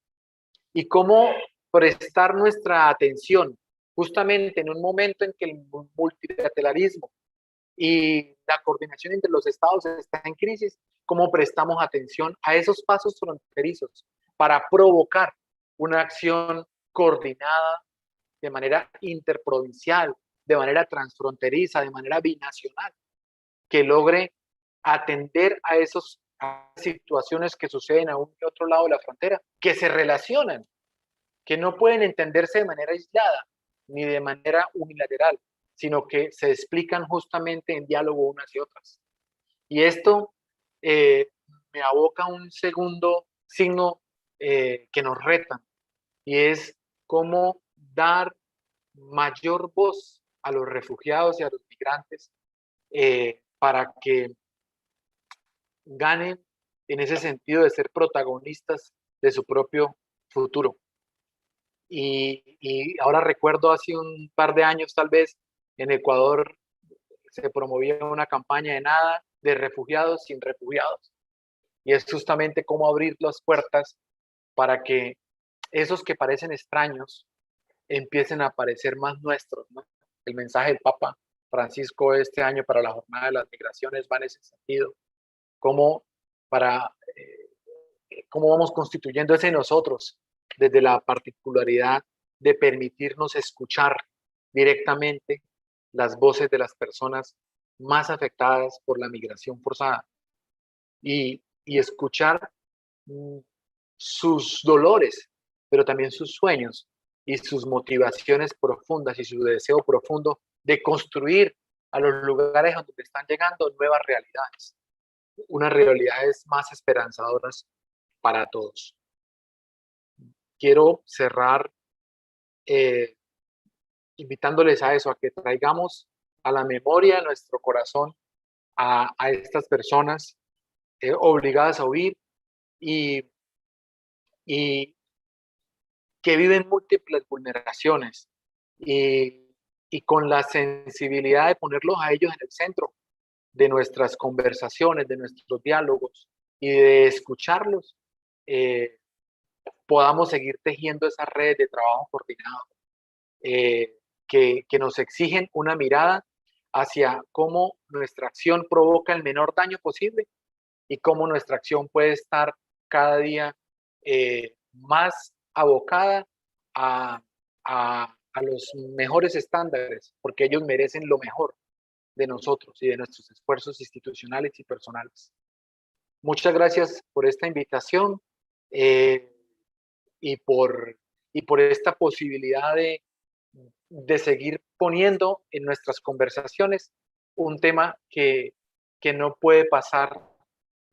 y cómo prestar nuestra atención justamente en un momento en que el multilateralismo y la coordinación entre los estados está en crisis, cómo prestamos atención a esos pasos fronterizos para provocar una acción coordinada de manera interprovincial, de manera transfronteriza, de manera binacional, que logre atender a esas situaciones que suceden a un y otro lado de la frontera, que se relacionan, que no pueden entenderse de manera aislada ni de manera unilateral, sino que se explican justamente en diálogo unas y otras. Y esto me aboca a un segundo signo que nos retan, y es cómo dar mayor voz a los refugiados y a los migrantes para que ganen en ese sentido de ser protagonistas de su propio futuro. y ahora recuerdo hace un par de años tal vez en Ecuador se promovía una campaña de nada de refugiados sin refugiados. Y es justamente cómo abrir las puertas para que esos que parecen extraños empiecen a parecer más nuestros, ¿no? El mensaje del Papa Francisco este año para la Jornada de las Migraciones va en ese sentido. Cómo, para, cómo vamos constituyendo ese nosotros desde la particularidad de permitirnos escuchar directamente las voces de las personas más afectadas por la migración forzada y escuchar sus dolores, pero también sus sueños y sus motivaciones profundas y su deseo profundo de construir a los lugares donde están llegando nuevas realidades, unas realidades más esperanzadoras para todos. Quiero cerrar invitándoles a eso, a que traigamos a la memoria de nuestro corazón a estas personas obligadas a huir y que viven múltiples vulneraciones y con la sensibilidad de ponerlos a ellos en el centro de nuestras conversaciones, de nuestros diálogos y de escucharlos, podamos seguir tejiendo esas redes de trabajo coordinado que nos exigen una mirada hacia cómo nuestra acción provoca el menor daño posible y cómo nuestra acción puede estar cada día más abocada a los mejores estándares, porque ellos merecen lo mejor de nosotros y de nuestros esfuerzos institucionales y personales. Muchas gracias por esta invitación y por esta posibilidad de seguir poniendo en nuestras conversaciones un tema que no puede pasar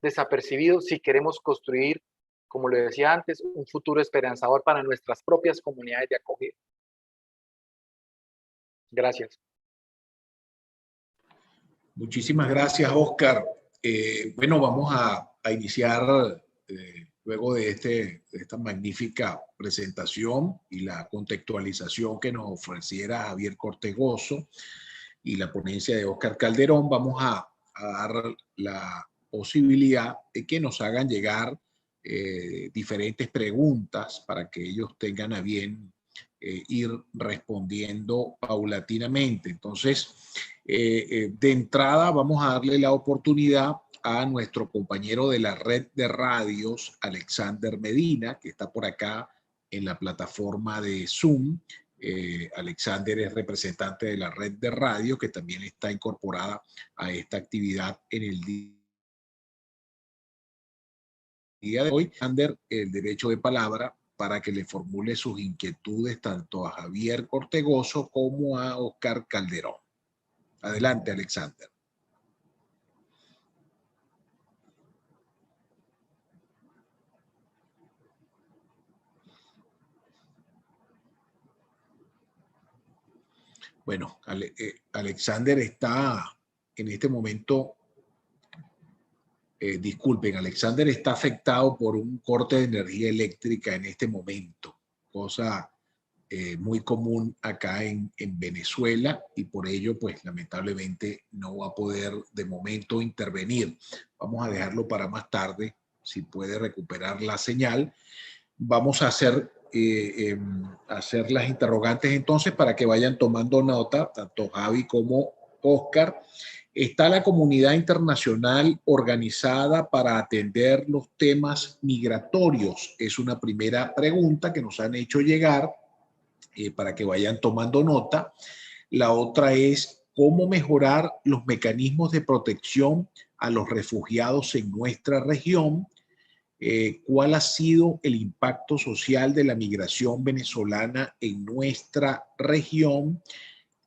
desapercibido si queremos construir, como le decía antes, un futuro esperanzador para nuestras propias comunidades de acogida. Gracias. Muchísimas gracias, Oscar. Bueno, vamos a iniciar luego de esta magnífica presentación y la contextualización que nos ofreciera Javier Cortegoso y la ponencia de Oscar Calderón. Vamos a dar la posibilidad de que nos hagan llegar diferentes preguntas para que ellos tengan a bien ir respondiendo paulatinamente. Entonces, de entrada vamos a darle la oportunidad a nuestro compañero de la red de radios, Alexander Medina, que está por acá en la plataforma de Zoom. Alexander es representante de la red de radio, que también está incorporada a esta actividad en el día de hoy. Alexander, el derecho de palabra para que le formule sus inquietudes tanto a Javier Cortegoso como a Oscar Calderón. Adelante, Alexander. Bueno, Alexander está en este momento, disculpen, Alexander está afectado por un corte de energía eléctrica en este momento, cosa muy común acá en Venezuela, y por ello, pues lamentablemente no va a poder de momento intervenir. Vamos a dejarlo para más tarde, si puede recuperar la señal. Vamos a hacer las interrogantes entonces para que vayan tomando nota, tanto Javi como Oscar. ¿Está la comunidad internacional organizada para atender los temas migratorios? Es una primera pregunta que nos han hecho llegar para que vayan tomando nota. La otra es cómo mejorar los mecanismos de protección a los refugiados en nuestra región. ¿Cuál ha sido el impacto social de la migración venezolana en nuestra región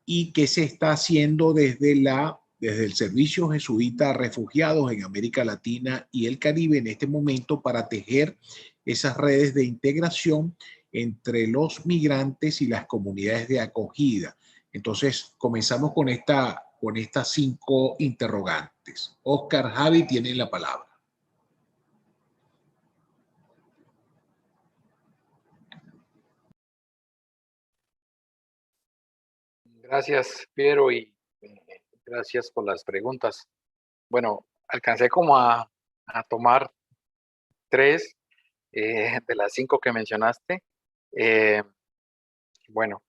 y qué se está haciendo desde el Servicio Jesuita a Refugiados en América Latina y el Caribe en este momento para tejer esas redes de integración entre los migrantes y las comunidades de acogida? Entonces, comenzamos con estas 5 interrogantes. Oscar, Javi, tienen la palabra. Gracias, Piero, y gracias por las preguntas. Bueno, alcancé como a tomar 3 de las 5 que mencionaste. Bueno,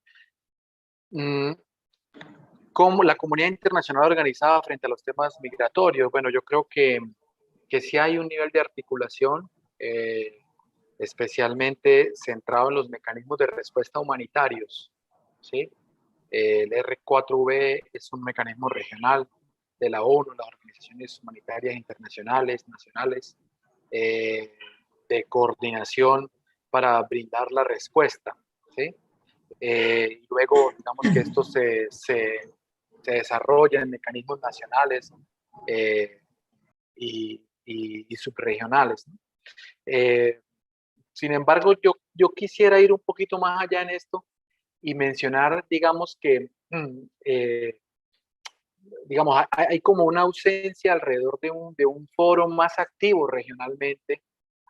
mm, ¿cómo la comunidad internacional organizada frente a los temas migratorios? Bueno, yo creo que sí hay un nivel de articulación, especialmente centrado en los mecanismos de respuesta humanitarios, ¿sí? El R4V es un mecanismo regional de la ONU, las organizaciones humanitarias internacionales, nacionales, de coordinación para brindar la respuesta, ¿sí? Y luego, digamos que esto se desarrolla en mecanismos nacionales eh, y subregionales, ¿no? Sin embargo, yo quisiera ir un poquito más allá en esto y mencionar, digamos que, digamos, hay como una ausencia alrededor de un foro más activo regionalmente,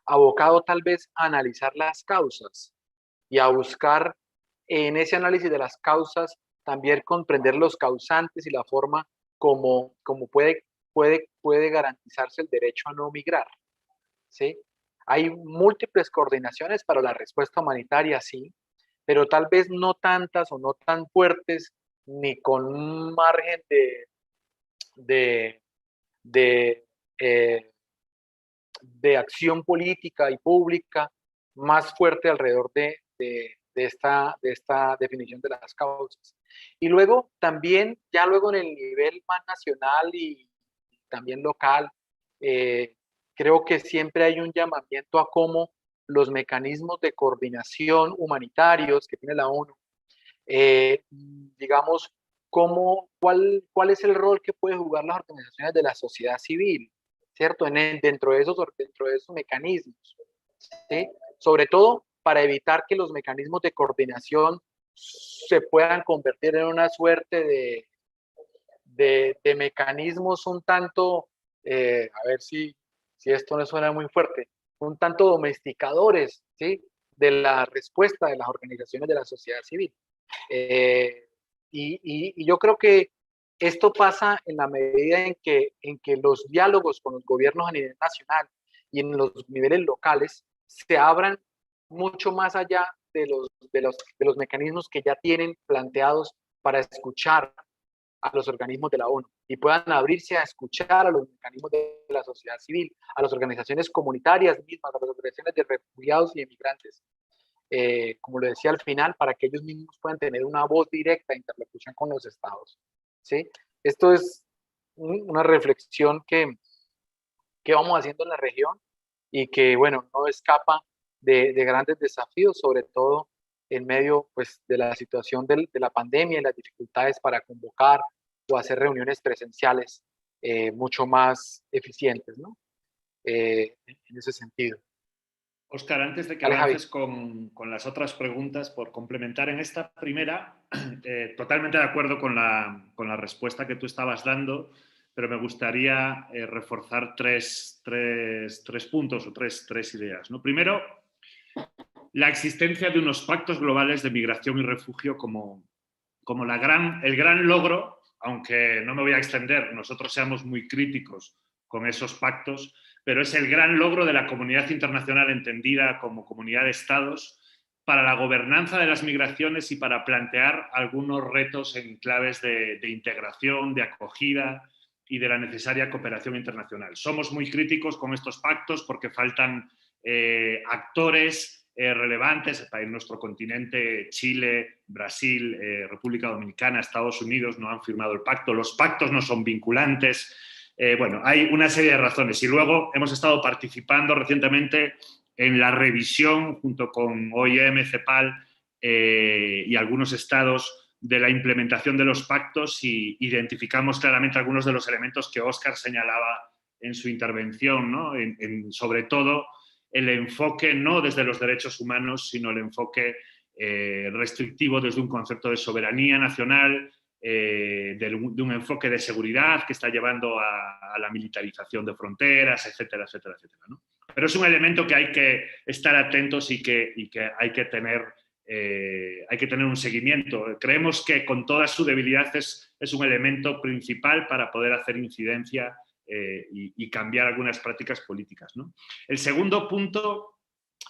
abocado tal vez a analizar las causas y a buscar en ese análisis de las causas también comprender los causantes y la forma como puede garantizarse el derecho a no migrar, ¿sí? Hay múltiples coordinaciones para la respuesta humanitaria, sí, pero tal vez no tantas o no tan fuertes ni con un margen de, de, eh, de acción política y pública más fuerte alrededor de esta definición de las causas. Y luego también, ya luego en el nivel más nacional y también local, creo que siempre hay un llamamiento a cómo los mecanismos de coordinación humanitarios que tiene la ONU, digamos, cuál es el rol que pueden jugar las organizaciones de la sociedad civil, ¿cierto? Dentro de esos mecanismos, ¿sí? Sobre todo para evitar que los mecanismos de coordinación se puedan convertir en una suerte de mecanismos un tanto, a ver si esto no suena muy fuerte, un tanto domesticadores, ¿sí? De la respuesta de las organizaciones de la sociedad civil. Y yo creo que esto pasa en la medida en que los diálogos con los gobiernos a nivel nacional y en los niveles locales se abran mucho más allá de los mecanismos que ya tienen planteados para escuchar a los organismos de la ONU y puedan abrirse a escuchar a los mecanismos de la sociedad civil, a las organizaciones comunitarias mismas, a las organizaciones de refugiados y emigrantes, como lo decía al final, para que ellos mismos puedan tener una voz directa de interlocución con los estados, ¿sí? Esto es una reflexión que vamos haciendo en la región y que, bueno, no escapa de grandes desafíos, sobre todo en medio, pues, de la situación de la pandemia y las dificultades para convocar o hacer reuniones presenciales mucho más eficientes, ¿no? En ese sentido. Óscar, antes de que Dale, Javi. avances con las otras preguntas, por complementar en esta primera, totalmente de acuerdo con la respuesta que tú estabas dando, pero me gustaría reforzar tres puntos o tres ideas, ¿no? Primero, la existencia de unos pactos globales de migración y refugio como el gran logro, aunque no me voy a extender, nosotros seamos muy críticos con esos pactos, pero es el gran logro de la comunidad internacional entendida como comunidad de estados para la gobernanza de las migraciones y para plantear algunos retos en claves de integración, de acogida y de la necesaria cooperación internacional. Somos muy críticos con estos pactos porque faltan actores relevantes en nuestro continente. Chile, Brasil, República Dominicana, Estados Unidos no han firmado el pacto. Los pactos no son vinculantes. Bueno, hay una serie de razones. Y luego hemos estado participando recientemente en la revisión junto con OIM, CEPAL y algunos estados de la implementación de los pactos y identificamos claramente algunos de los elementos que Óscar señalaba en su intervención, ¿no? Sobre todo el enfoque no desde los derechos humanos, sino el enfoque restrictivo desde un concepto de soberanía nacional, de un enfoque de seguridad que está llevando a la militarización de fronteras, etcétera, etcétera, etcétera, ¿no? Pero es un elemento que hay que estar atentos y que hay que tener hay que tener un seguimiento. Creemos que con toda su debilidad es un elemento principal para poder hacer incidencia y cambiar algunas prácticas políticas, ¿no? El segundo punto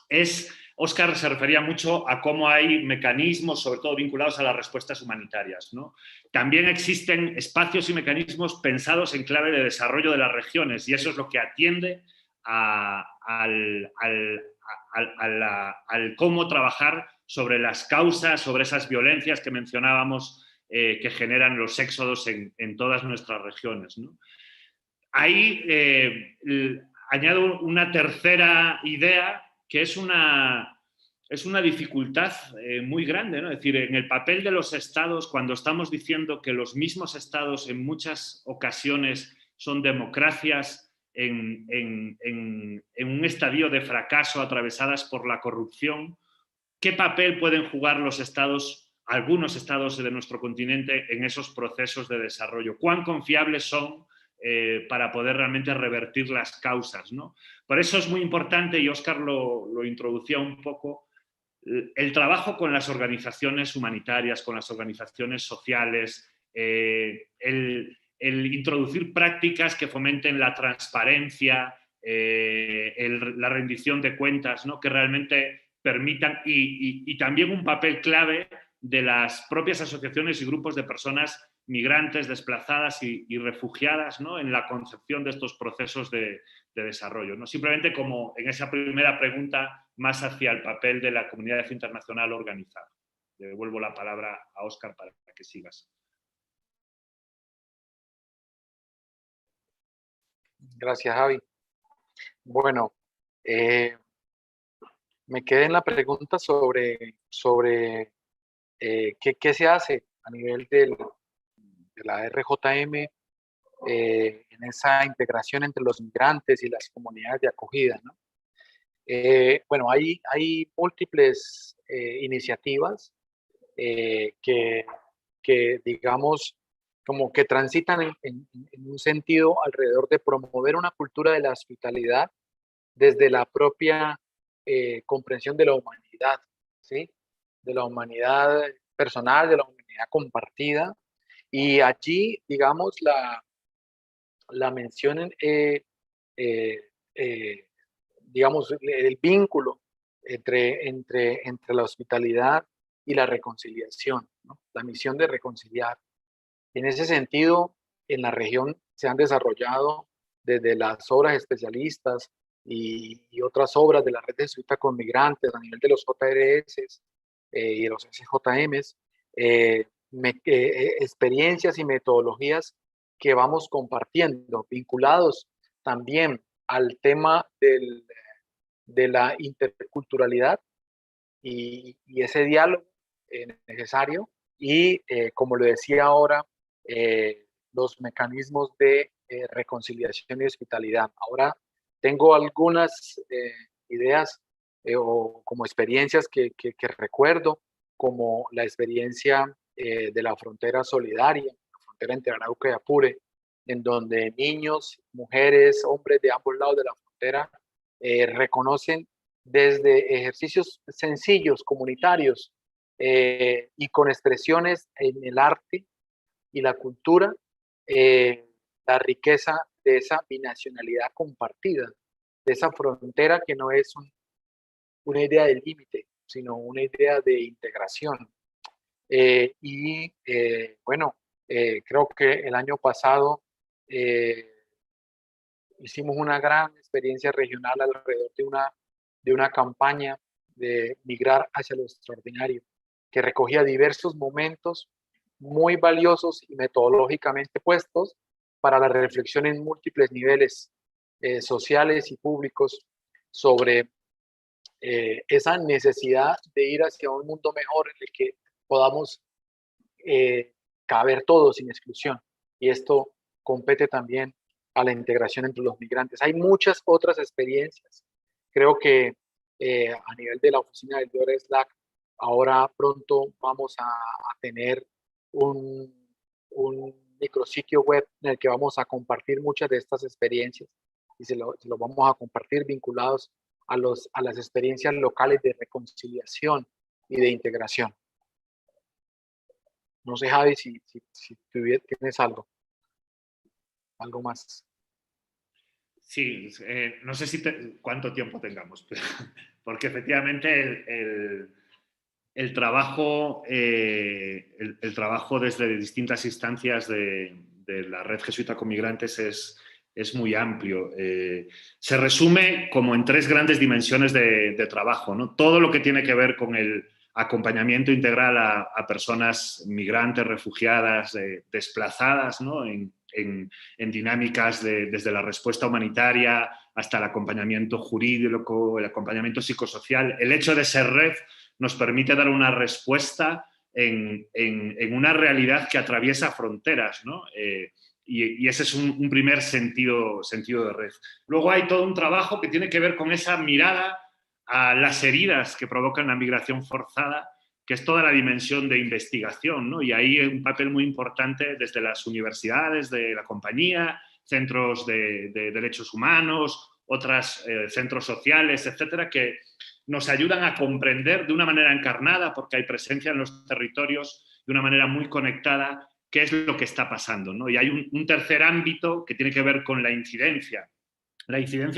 es, Óscar se refería mucho a cómo hay mecanismos, sobre todo vinculados a las respuestas humanitarias, ¿no? También existen espacios y mecanismos pensados en clave de desarrollo de las regiones, y eso es lo que atiende al cómo trabajar sobre las causas, sobre esas violencias que mencionábamos que generan los éxodos en todas nuestras regiones, ¿no? Ahí añado una tercera idea, que es una dificultad muy grande, ¿no? Es decir, en el papel de los estados, cuando estamos diciendo que los mismos estados en muchas ocasiones son democracias en un estadio de fracaso atravesadas por la corrupción, ¿qué papel pueden jugar los estados, algunos estados de nuestro continente, en esos procesos de desarrollo? ¿Cuán confiables son para poder realmente revertir las causas, ¿no? Por eso es muy importante, y Óscar lo introducía un poco, el trabajo con las organizaciones humanitarias, con las organizaciones sociales, el introducir prácticas que fomenten la transparencia, la rendición de cuentas, ¿no? Que realmente permitan, y también un papel clave de las propias asociaciones y grupos de personas migrantes, desplazadas y refugiadas, ¿no? En la concepción de estos procesos de desarrollo, ¿no? Simplemente como en esa primera pregunta, más hacia el papel de la comunidad internacional organizada. Le devuelvo la palabra a Óscar para que sigas. Gracias, Javi. Bueno, me quedé en la pregunta sobre qué se hace a nivel de la RJM en esa integración entre los migrantes y las comunidades de acogida, ¿no? Bueno, hay múltiples iniciativas que, digamos, como que transitan en un sentido alrededor de promover una cultura de la hospitalidad desde la propia comprensión de la humanidad, ¿sí? De la humanidad personal, de la humanidad compartida. Y allí, digamos, la mención, digamos, el vínculo entre la hospitalidad y la reconciliación, ¿no? La misión de reconciliar. En ese sentido, en la región se han desarrollado desde las obras especialistas y otras obras de la red jesuita con migrantes a nivel de los JRS y de los SJMs, experiencias y metodologías que vamos compartiendo, vinculados también al tema de la interculturalidad y ese diálogo necesario y, como lo decía ahora, los mecanismos de reconciliación y hospitalidad. Ahora tengo algunas ideas o como experiencias que recuerdo, como la experiencia de la frontera solidaria, la frontera entre Arauca y Apure, en donde niños, mujeres, hombres de ambos lados de la frontera reconocen desde ejercicios sencillos, comunitarios, y con expresiones en el arte y la cultura, la riqueza de esa binacionalidad compartida, de esa frontera que no es una idea de límite, sino una idea de integración. Bueno, creo que el año pasado hicimos una gran experiencia regional alrededor de una campaña de migrar hacia lo extraordinario, que recogía diversos momentos muy valiosos y metodológicamente puestos para la reflexión en múltiples niveles sociales y públicos sobre esa necesidad de ir hacia un mundo mejor en el que podamos caber todos sin exclusión. Y esto compete también a la integración entre los migrantes. Hay muchas otras experiencias. Creo que a nivel de la oficina del Dr. Slack, ahora pronto vamos a tener un micrositio web en el que vamos a compartir muchas de estas experiencias y se lo vamos a compartir vinculados a las experiencias locales de reconciliación y de integración. No sé, Javi, si tienes algo más. Sí, no sé cuánto tiempo tengamos, porque efectivamente el trabajo desde distintas instancias de la Red Jesuita con Migrantes es muy amplio. Se resume como en 3 grandes dimensiones de trabajo, ¿no? Todo lo que tiene que ver con el acompañamiento integral a personas migrantes, refugiadas, desplazadas, ¿no? En dinámicas desde la respuesta humanitaria hasta el acompañamiento jurídico, el acompañamiento psicosocial. El hecho de ser red nos permite dar una respuesta en una realidad que atraviesa fronteras, ¿no? Y ese es un primer sentido de red. Luego hay todo un trabajo que tiene que ver con esa mirada a las heridas que provocan la migración forzada, que es toda la dimensión de investigación, ¿no? Y ahí hay un papel muy importante desde las universidades de la compañía, centros de derechos humanos, otros centros sociales, etcétera, que nos ayudan a comprender de una manera encarnada, porque hay presencia en los territorios, de una manera muy conectada, qué es lo que está pasando, ¿no? Y hay un tercer ámbito que tiene que ver con la incidencia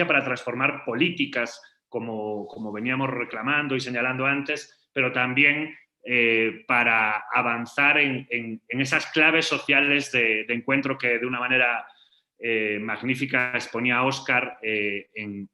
para transformar políticas, como veníamos reclamando y señalando antes, pero también para avanzar en esas claves sociales de encuentro que de una manera magnífica exponía Óscar en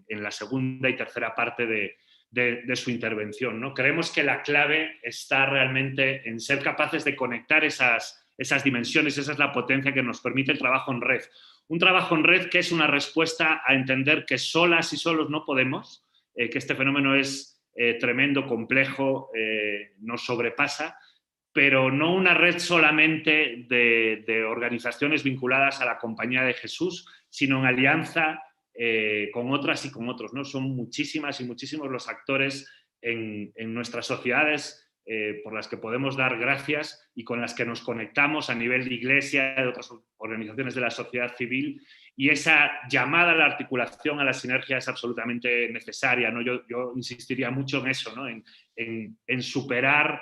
la segunda y tercera parte de su intervención, ¿no? Creemos que la clave está realmente en ser capaces de conectar esas dimensiones. Esa es la potencia que nos permite el trabajo en red. Un trabajo en red que es una respuesta a entender que solas y solos no podemos, que este fenómeno es tremendo, complejo, nos sobrepasa, pero no una red solamente de organizaciones vinculadas a la Compañía de Jesús, sino en alianza con otras y con otros, ¿no? Son muchísimas y muchísimos los actores en nuestras sociedades por las que podemos dar gracias y con las que nos conectamos a nivel de iglesia, de otras organizaciones de la sociedad civil, y esa llamada a la articulación, a la sinergia es absolutamente necesaria, ¿no? Yo insistiría mucho en eso, ¿no? En superar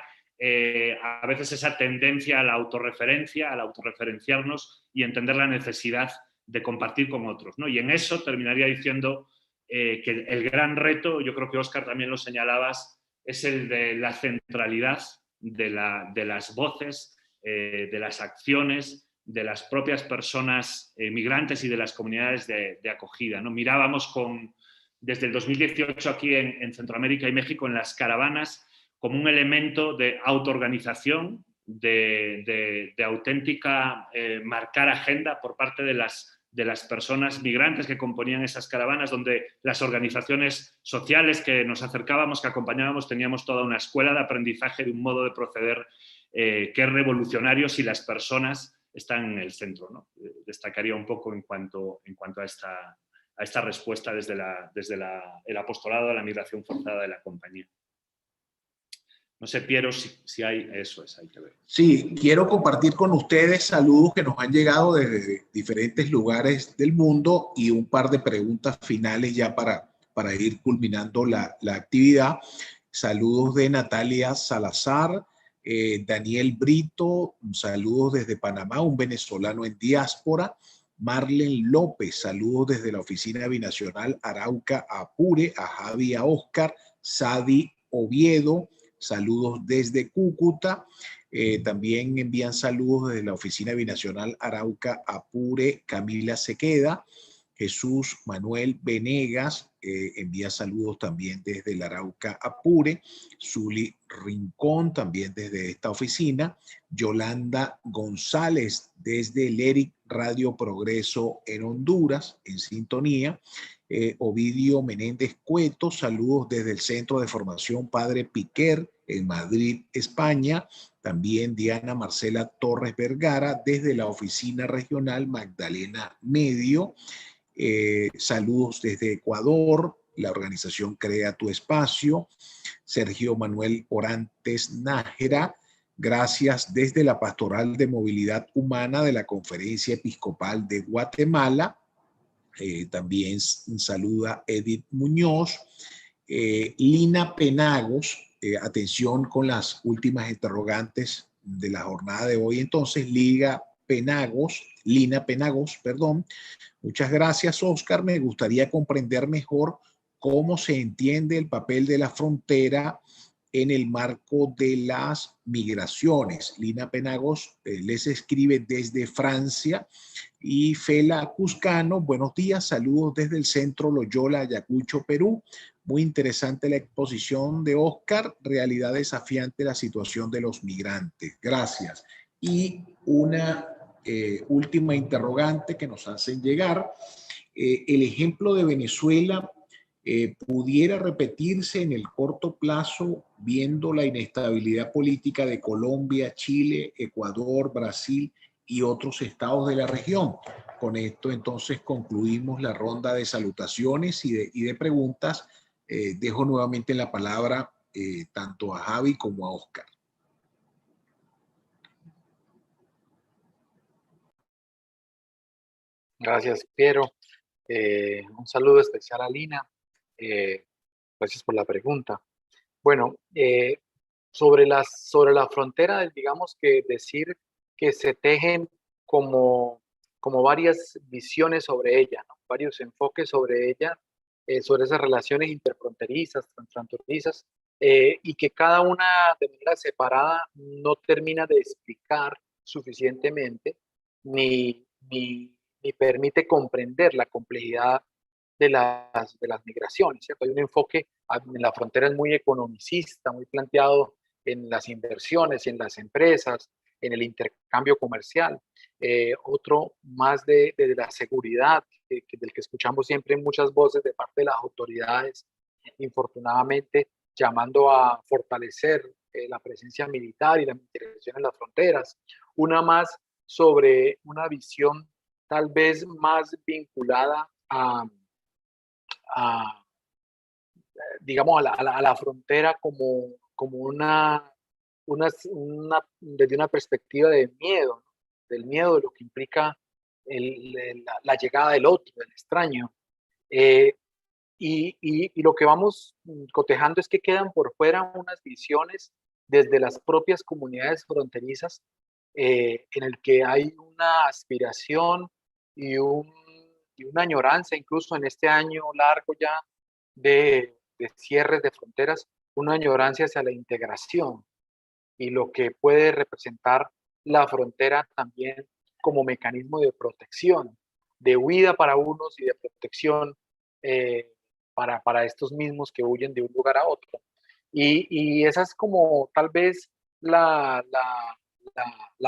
a veces esa tendencia a la autorreferencia, al autorreferenciarnos y entender la necesidad de compartir con otros, ¿no? Y en eso terminaría diciendo que el gran reto, yo creo que Óscar también lo señalabas, es el de la centralidad de las voces, de las acciones, de las propias personas migrantes y de las comunidades de acogida, ¿no? Mirábamos desde el 2018 aquí en Centroamérica y México en las caravanas como un elemento de autoorganización, de auténtica marcar agenda por parte de las personas migrantes que componían esas caravanas, donde las organizaciones sociales que nos acercábamos, que acompañábamos, teníamos toda una escuela de aprendizaje de un modo de proceder que es revolucionario si las personas están en el centro, ¿no? Destacaría un poco en cuanto a esta respuesta desde el apostolado a la migración forzada de la compañía. No sé, Piero, si hay eso, hay que ver. Sí, quiero compartir con ustedes saludos que nos han llegado desde diferentes lugares del mundo y un par de preguntas finales ya para ir culminando la actividad. Saludos de Natalia Salazar, Daniel Brito, saludos desde Panamá, un venezolano en diáspora. Marlen López, saludos desde la Oficina Binacional Arauca Apure, a Javi y a Óscar. Sadi Oviedo, saludos desde Cúcuta. También envían saludos desde la Oficina Binacional Arauca Apure, Camila Sequeda. Jesús Manuel Venegas envía saludos también desde el Arauca Apure. Zuli Rincón también desde esta oficina. Yolanda González desde el ERIC Radio Progreso en Honduras, en sintonía. Ovidio Menéndez Cueto, saludos desde el Centro de Formación Padre Piquer en Madrid, España. También Diana Marcela Torres Vergara desde la Oficina Regional Magdalena Medio. Saludos desde Ecuador, la organización Crea tu Espacio. Sergio Manuel Orantes Nájera, gracias desde la Pastoral de Movilidad Humana de la Conferencia Episcopal de Guatemala. También saluda Edith Muñoz. Lina Penagos atención con las últimas interrogantes de la jornada de hoy. Entonces, Lina Penagos, perdón. Muchas gracias, Oscar. Me gustaría comprender mejor cómo se entiende el papel de la frontera en el marco de las migraciones. Lina Penagos les escribe desde Francia. Y Fela Cuscano, buenos días, saludos desde el Centro Loyola, Ayacucho, Perú. Muy interesante la exposición de Oscar, realidad desafiante la situación de los migrantes. Gracias. Y una última interrogante que nos hacen llegar. El ejemplo de Venezuela pudiera repetirse en el corto plazo viendo la inestabilidad política de Colombia, Chile, Ecuador, Brasil y otros estados de la región. Con esto entonces concluimos la ronda de salutaciones y de preguntas. Dejo nuevamente la palabra tanto a Javi como a Oscar. Gracias, Piero. Un saludo especial a Lina. Gracias por la pregunta. Bueno, sobre la frontera, digamos que decir que se tejen como varias visiones sobre ella, ¿no? Varios enfoques sobre ella, sobre esas relaciones interfronterizas, transfronterizas, y que cada una de manera separada no termina de explicar suficientemente ni permite comprender la complejidad de las migraciones, ¿cierto? Hay un enfoque en la frontera es muy economicista, muy planteado en las inversiones, en las empresas, en el intercambio comercial. Otro más de la seguridad, del que escuchamos siempre muchas voces de parte de las autoridades, infortunadamente llamando a fortalecer la presencia militar y la intervención en las fronteras. Una más sobre una visión tal vez más vinculada a digamos, a la frontera como desde una perspectiva de miedo, ¿no? Del miedo de lo que implica la llegada del otro, del extraño. Y lo que vamos cotejando es que quedan por fuera unas visiones desde las propias comunidades fronterizas en el que hay una aspiración y, y una añoranza, incluso en este año largo ya de cierres de fronteras, una añoranza hacia la integración y lo que puede representar la frontera también como mecanismo de protección, de huida para unos y de protección para estos mismos que huyen de un lugar a otro. Y esa es como tal vez la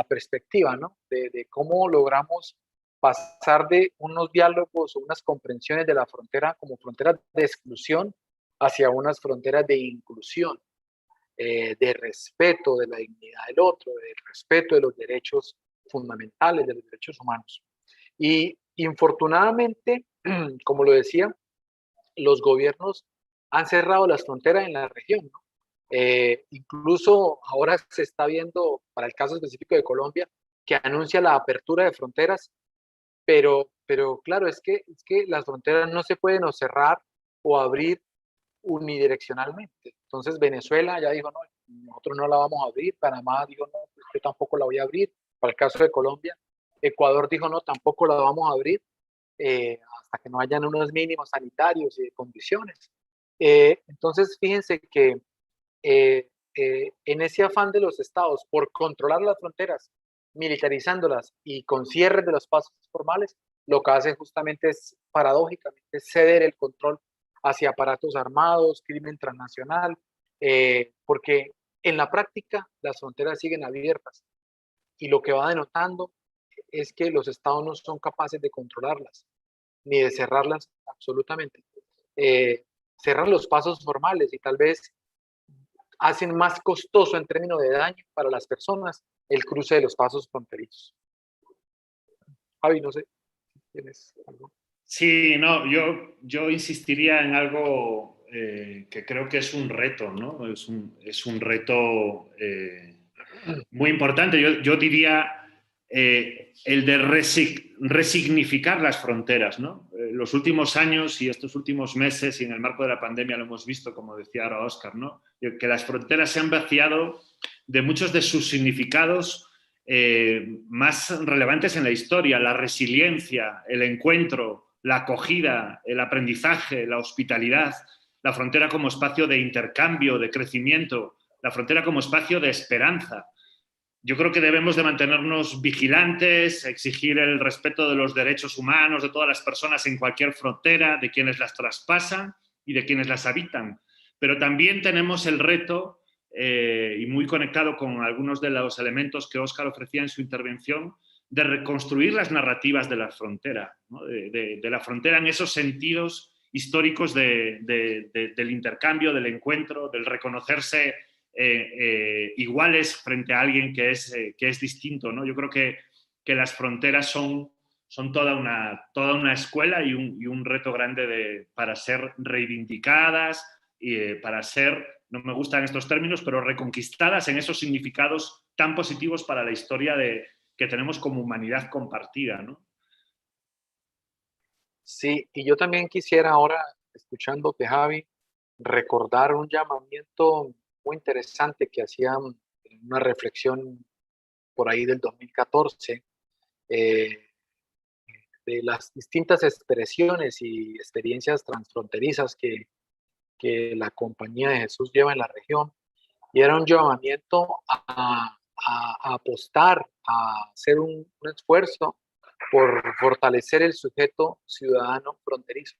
perspectiva, ¿no? De cómo logramos pasar de unos diálogos o unas comprensiones de la frontera como fronteras de exclusión hacia unas fronteras de inclusión, de respeto de la dignidad del otro, de respeto de los derechos fundamentales, de los derechos humanos. Y infortunadamente, como lo decía, los gobiernos han cerrado las fronteras en la región, ¿no? Incluso ahora se está viendo, para el caso específico de Colombia, que anuncia la apertura de fronteras, pero claro, es que las fronteras no se pueden o cerrar o abrir unidireccionalmente. Entonces Venezuela ya dijo, no, nosotros no la vamos a abrir, Panamá dijo, no, yo tampoco la voy a abrir, para el caso de Colombia, Ecuador dijo, no, tampoco la vamos a abrir hasta que no hayan unos mínimos sanitarios y de condiciones. Entonces, fíjense que en ese afán de los estados por controlar las fronteras, militarizándolas y con cierres de los pasos formales, lo que hacen justamente es, paradójicamente, ceder el control hacia aparatos armados, crimen transnacional, porque en la práctica las fronteras siguen abiertas y lo que va denotando es que los estados no son capaces de controlarlas ni de cerrarlas absolutamente. Cerran los pasos formales y tal vez hacen más costoso en términos de daño para las personas el cruce de los pasos fronterizos. Javi, no sé, ¿tienes algo? Sí, no, yo insistiría en algo que creo que es un reto, ¿no? Es un reto muy importante. Yo diría el de resignificar las fronteras, ¿no? Los últimos años y estos últimos meses, y en el marco de la pandemia lo hemos visto, como decía ahora Óscar, ¿no? Que las fronteras se han vaciado de muchos de sus significados más relevantes en la historia: la resiliencia, el encuentro, la acogida, el aprendizaje, la hospitalidad, la frontera como espacio de intercambio, de crecimiento, la frontera como espacio de esperanza. Yo creo que debemos de mantenernos vigilantes, exigir el respeto de los derechos humanos de todas las personas en cualquier frontera, de quienes las traspasan y de quienes las habitan. Pero también tenemos el reto, y muy conectado con algunos de los elementos que Óscar ofrecía en su intervención, de reconstruir las narrativas de la frontera, ¿no? de la frontera en esos sentidos históricos del intercambio, del encuentro, del reconocerse iguales frente a alguien que es distinto, ¿no? Yo creo que las fronteras son toda una escuela y un reto grande para ser reivindicadas, para ser, no me gustan estos términos, pero reconquistadas en esos significados tan positivos para la historia que tenemos como humanidad compartida, ¿no? Sí, y yo también quisiera ahora, escuchándote, Javi, recordar un llamamiento muy interesante que hacían en una reflexión por ahí del 2014, de las distintas expresiones y experiencias transfronterizas que la Compañía de Jesús lleva en la región. Y era un llamamiento a apostar, a hacer un esfuerzo por fortalecer el sujeto ciudadano fronterizo.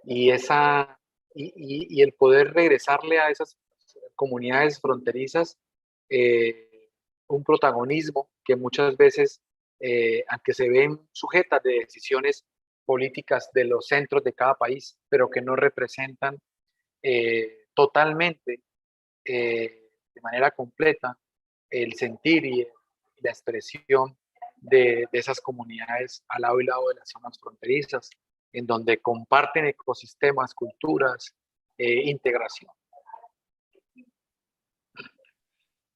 Y el poder regresarle a esas comunidades fronterizas un protagonismo que muchas veces, aunque se ven sujetas de decisiones políticas de los centros de cada país, pero que no representan totalmente, de manera completa, el sentir y la expresión de esas comunidades al lado y lado de las zonas fronterizas, en donde comparten ecosistemas, culturas, integración.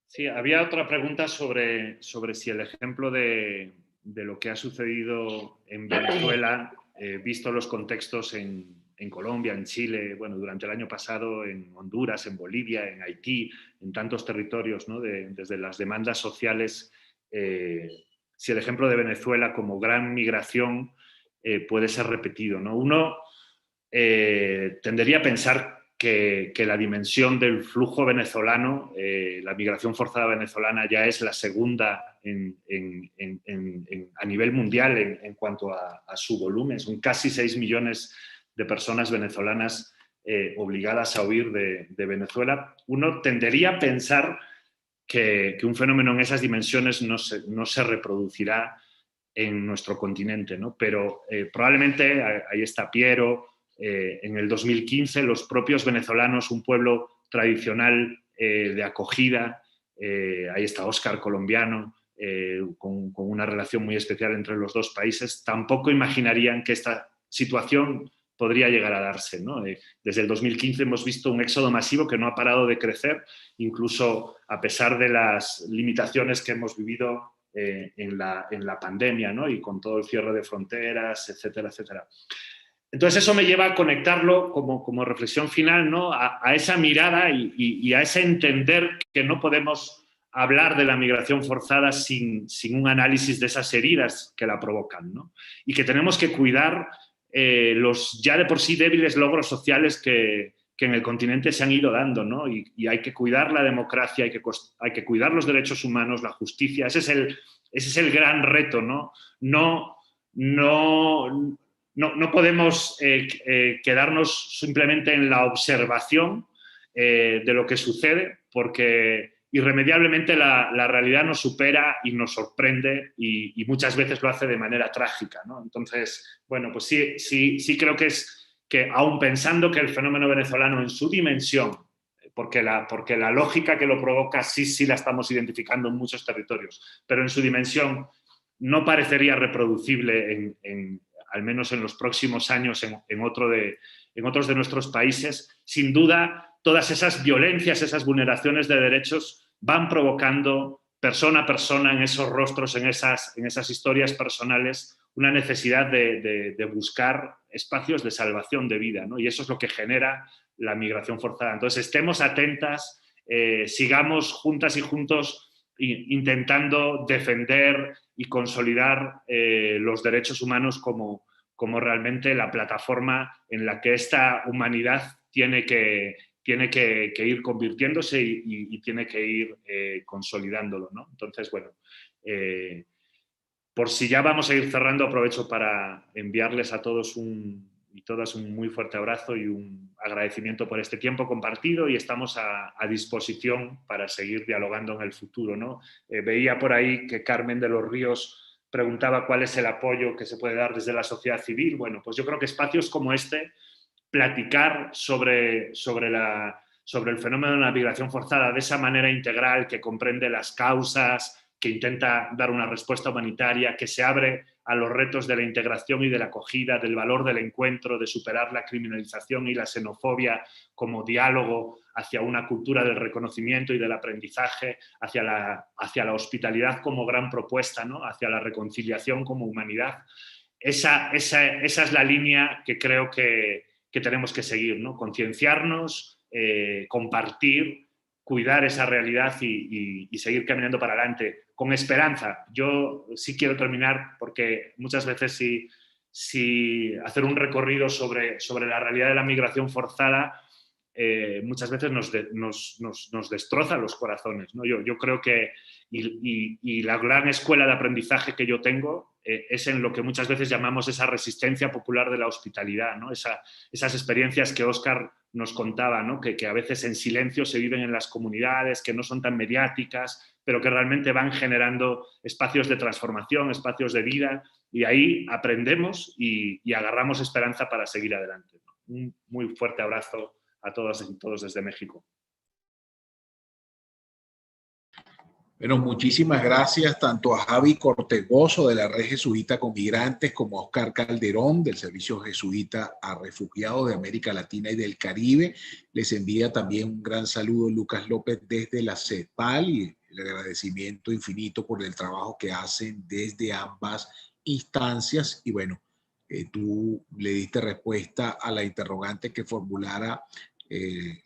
Sí, había otra pregunta sobre si el ejemplo de lo que ha sucedido en Venezuela, visto los contextos en Colombia, en Chile, bueno, durante el año pasado en Honduras, en Bolivia, en Haití, en tantos territorios, ¿no? Desde las demandas sociales, si el ejemplo de Venezuela como gran migración puede ser repetido, ¿no? Uno tendería a pensar que la dimensión del flujo venezolano, la migración forzada venezolana ya es la segunda a nivel mundial en cuanto a su volumen. Son casi 6 millones de personas venezolanas obligadas a huir de Venezuela. Uno tendería a pensar que un fenómeno en esas dimensiones no se reproducirá en nuestro continente, ¿no? Pero probablemente, ahí está Piero, en el 2015 los propios venezolanos, un pueblo tradicional de acogida, ahí está Óscar, colombiano, con una relación muy especial entre los dos países, tampoco imaginarían que esta situación podría llegar a darse, ¿no? Desde el 2015 hemos visto un éxodo masivo que no ha parado de crecer, incluso a pesar de las limitaciones que hemos vivido en la pandemia, ¿no? Y con todo el cierre de fronteras, etcétera, etcétera. Entonces eso me lleva a conectarlo como reflexión final, ¿no? a esa mirada y a ese entender que no podemos hablar de la migración forzada sin un análisis de esas heridas que la provocan, ¿no? Y que tenemos que cuidar los ya de por sí débiles logros sociales que en el continente se han ido dando, ¿no? Y hay que cuidar la democracia, hay que cuidar los derechos humanos, la justicia. Ese es el gran reto, ¿no? No podemos quedarnos simplemente en la observación de lo que sucede, porque irremediablemente la realidad nos supera y nos sorprende y muchas veces lo hace de manera trágica, ¿no? Entonces, bueno, pues sí creo que aún pensando que el fenómeno venezolano en su dimensión, porque la lógica que lo provoca sí la estamos identificando en muchos territorios, pero en su dimensión no parecería reproducible al menos en los próximos años en otros de nuestros países. Sin duda, todas esas violencias, esas vulneraciones de derechos van provocando persona a persona, en esos rostros, en esas historias personales, una necesidad de buscar espacios de salvación de vida, ¿no? Y eso es lo que genera la migración forzada. Entonces, estemos atentas, sigamos juntas y juntos intentando defender y consolidar los derechos humanos como realmente la plataforma en la que esta humanidad tiene que ir convirtiéndose y tiene que ir consolidándolo, ¿no? Entonces, bueno, por si ya vamos a ir cerrando, aprovecho para enviarles a todos y todas un muy fuerte abrazo y un agradecimiento por este tiempo compartido, y estamos a disposición para seguir dialogando en el futuro, ¿no? Veía por ahí que Carmen de los Ríos preguntaba cuál es el apoyo que se puede dar desde la sociedad civil. Bueno, pues yo creo que espacios como este, platicar sobre el fenómeno de la migración forzada de esa manera integral que comprende las causas, que intenta dar una respuesta humanitaria, que se abre a los retos de la integración y de la acogida, del valor del encuentro, de superar la criminalización y la xenofobia como diálogo hacia una cultura del reconocimiento y del aprendizaje, hacia la hospitalidad como gran propuesta, ¿no? Hacia la reconciliación como humanidad. Esa es la línea que creo que tenemos que seguir, ¿no? Concienciarnos, compartir, cuidar esa realidad y seguir caminando para adelante con esperanza. Yo sí quiero terminar porque muchas veces si hacer un recorrido sobre la realidad de la migración forzada muchas veces nos destroza los corazones, ¿no? Yo creo que y la gran escuela de aprendizaje que yo tengo es en lo que muchas veces llamamos esa resistencia popular de la hospitalidad, ¿no? Esas experiencias que Óscar nos contaba, ¿no? Que a veces en silencio se viven en las comunidades, que no son tan mediáticas, pero que realmente van generando espacios de transformación, espacios de vida, y ahí aprendemos y agarramos esperanza para seguir adelante, ¿no? Un muy fuerte abrazo a todas y todos desde México. Bueno, muchísimas gracias tanto a Javi Cortegoso de la Red Jesuita con Migrantes como a Óscar Calderón del Servicio Jesuita a Refugiados de América Latina y del Caribe. Les envía también un gran saludo Lucas López desde la CEPAL y el agradecimiento infinito por el trabajo que hacen desde ambas instancias. Y bueno, tú le diste respuesta a la interrogante que formulara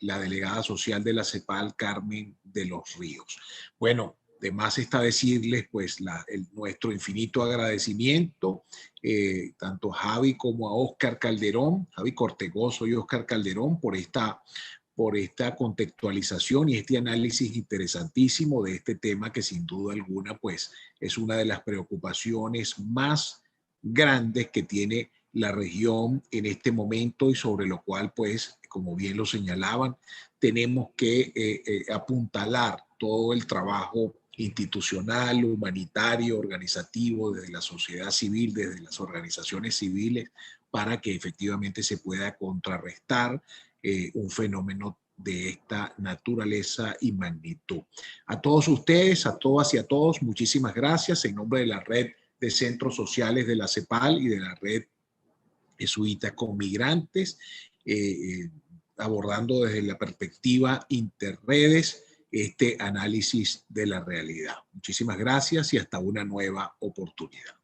la delegada social de la CEPAL, Carmen de los Ríos. Bueno, de más está decirles pues nuestro infinito agradecimiento tanto a Javi como a Óscar Calderón, Javi Cortegoso y Óscar Calderón por esta contextualización y este análisis interesantísimo de este tema que sin duda alguna pues es una de las preocupaciones más grandes que tiene la región en este momento y sobre lo cual pues como bien lo señalaban tenemos que apuntalar todo el trabajo institucional, humanitario, organizativo, desde la sociedad civil, desde las organizaciones civiles, para que efectivamente se pueda contrarrestar un fenómeno de esta naturaleza y magnitud. A todos ustedes, a todas y a todos, muchísimas gracias en nombre de la Red de Centros Sociales de la CEPAL y de la Red Jesuita con Migrantes, abordando desde la perspectiva interredes este análisis de la realidad. Muchísimas gracias y hasta una nueva oportunidad.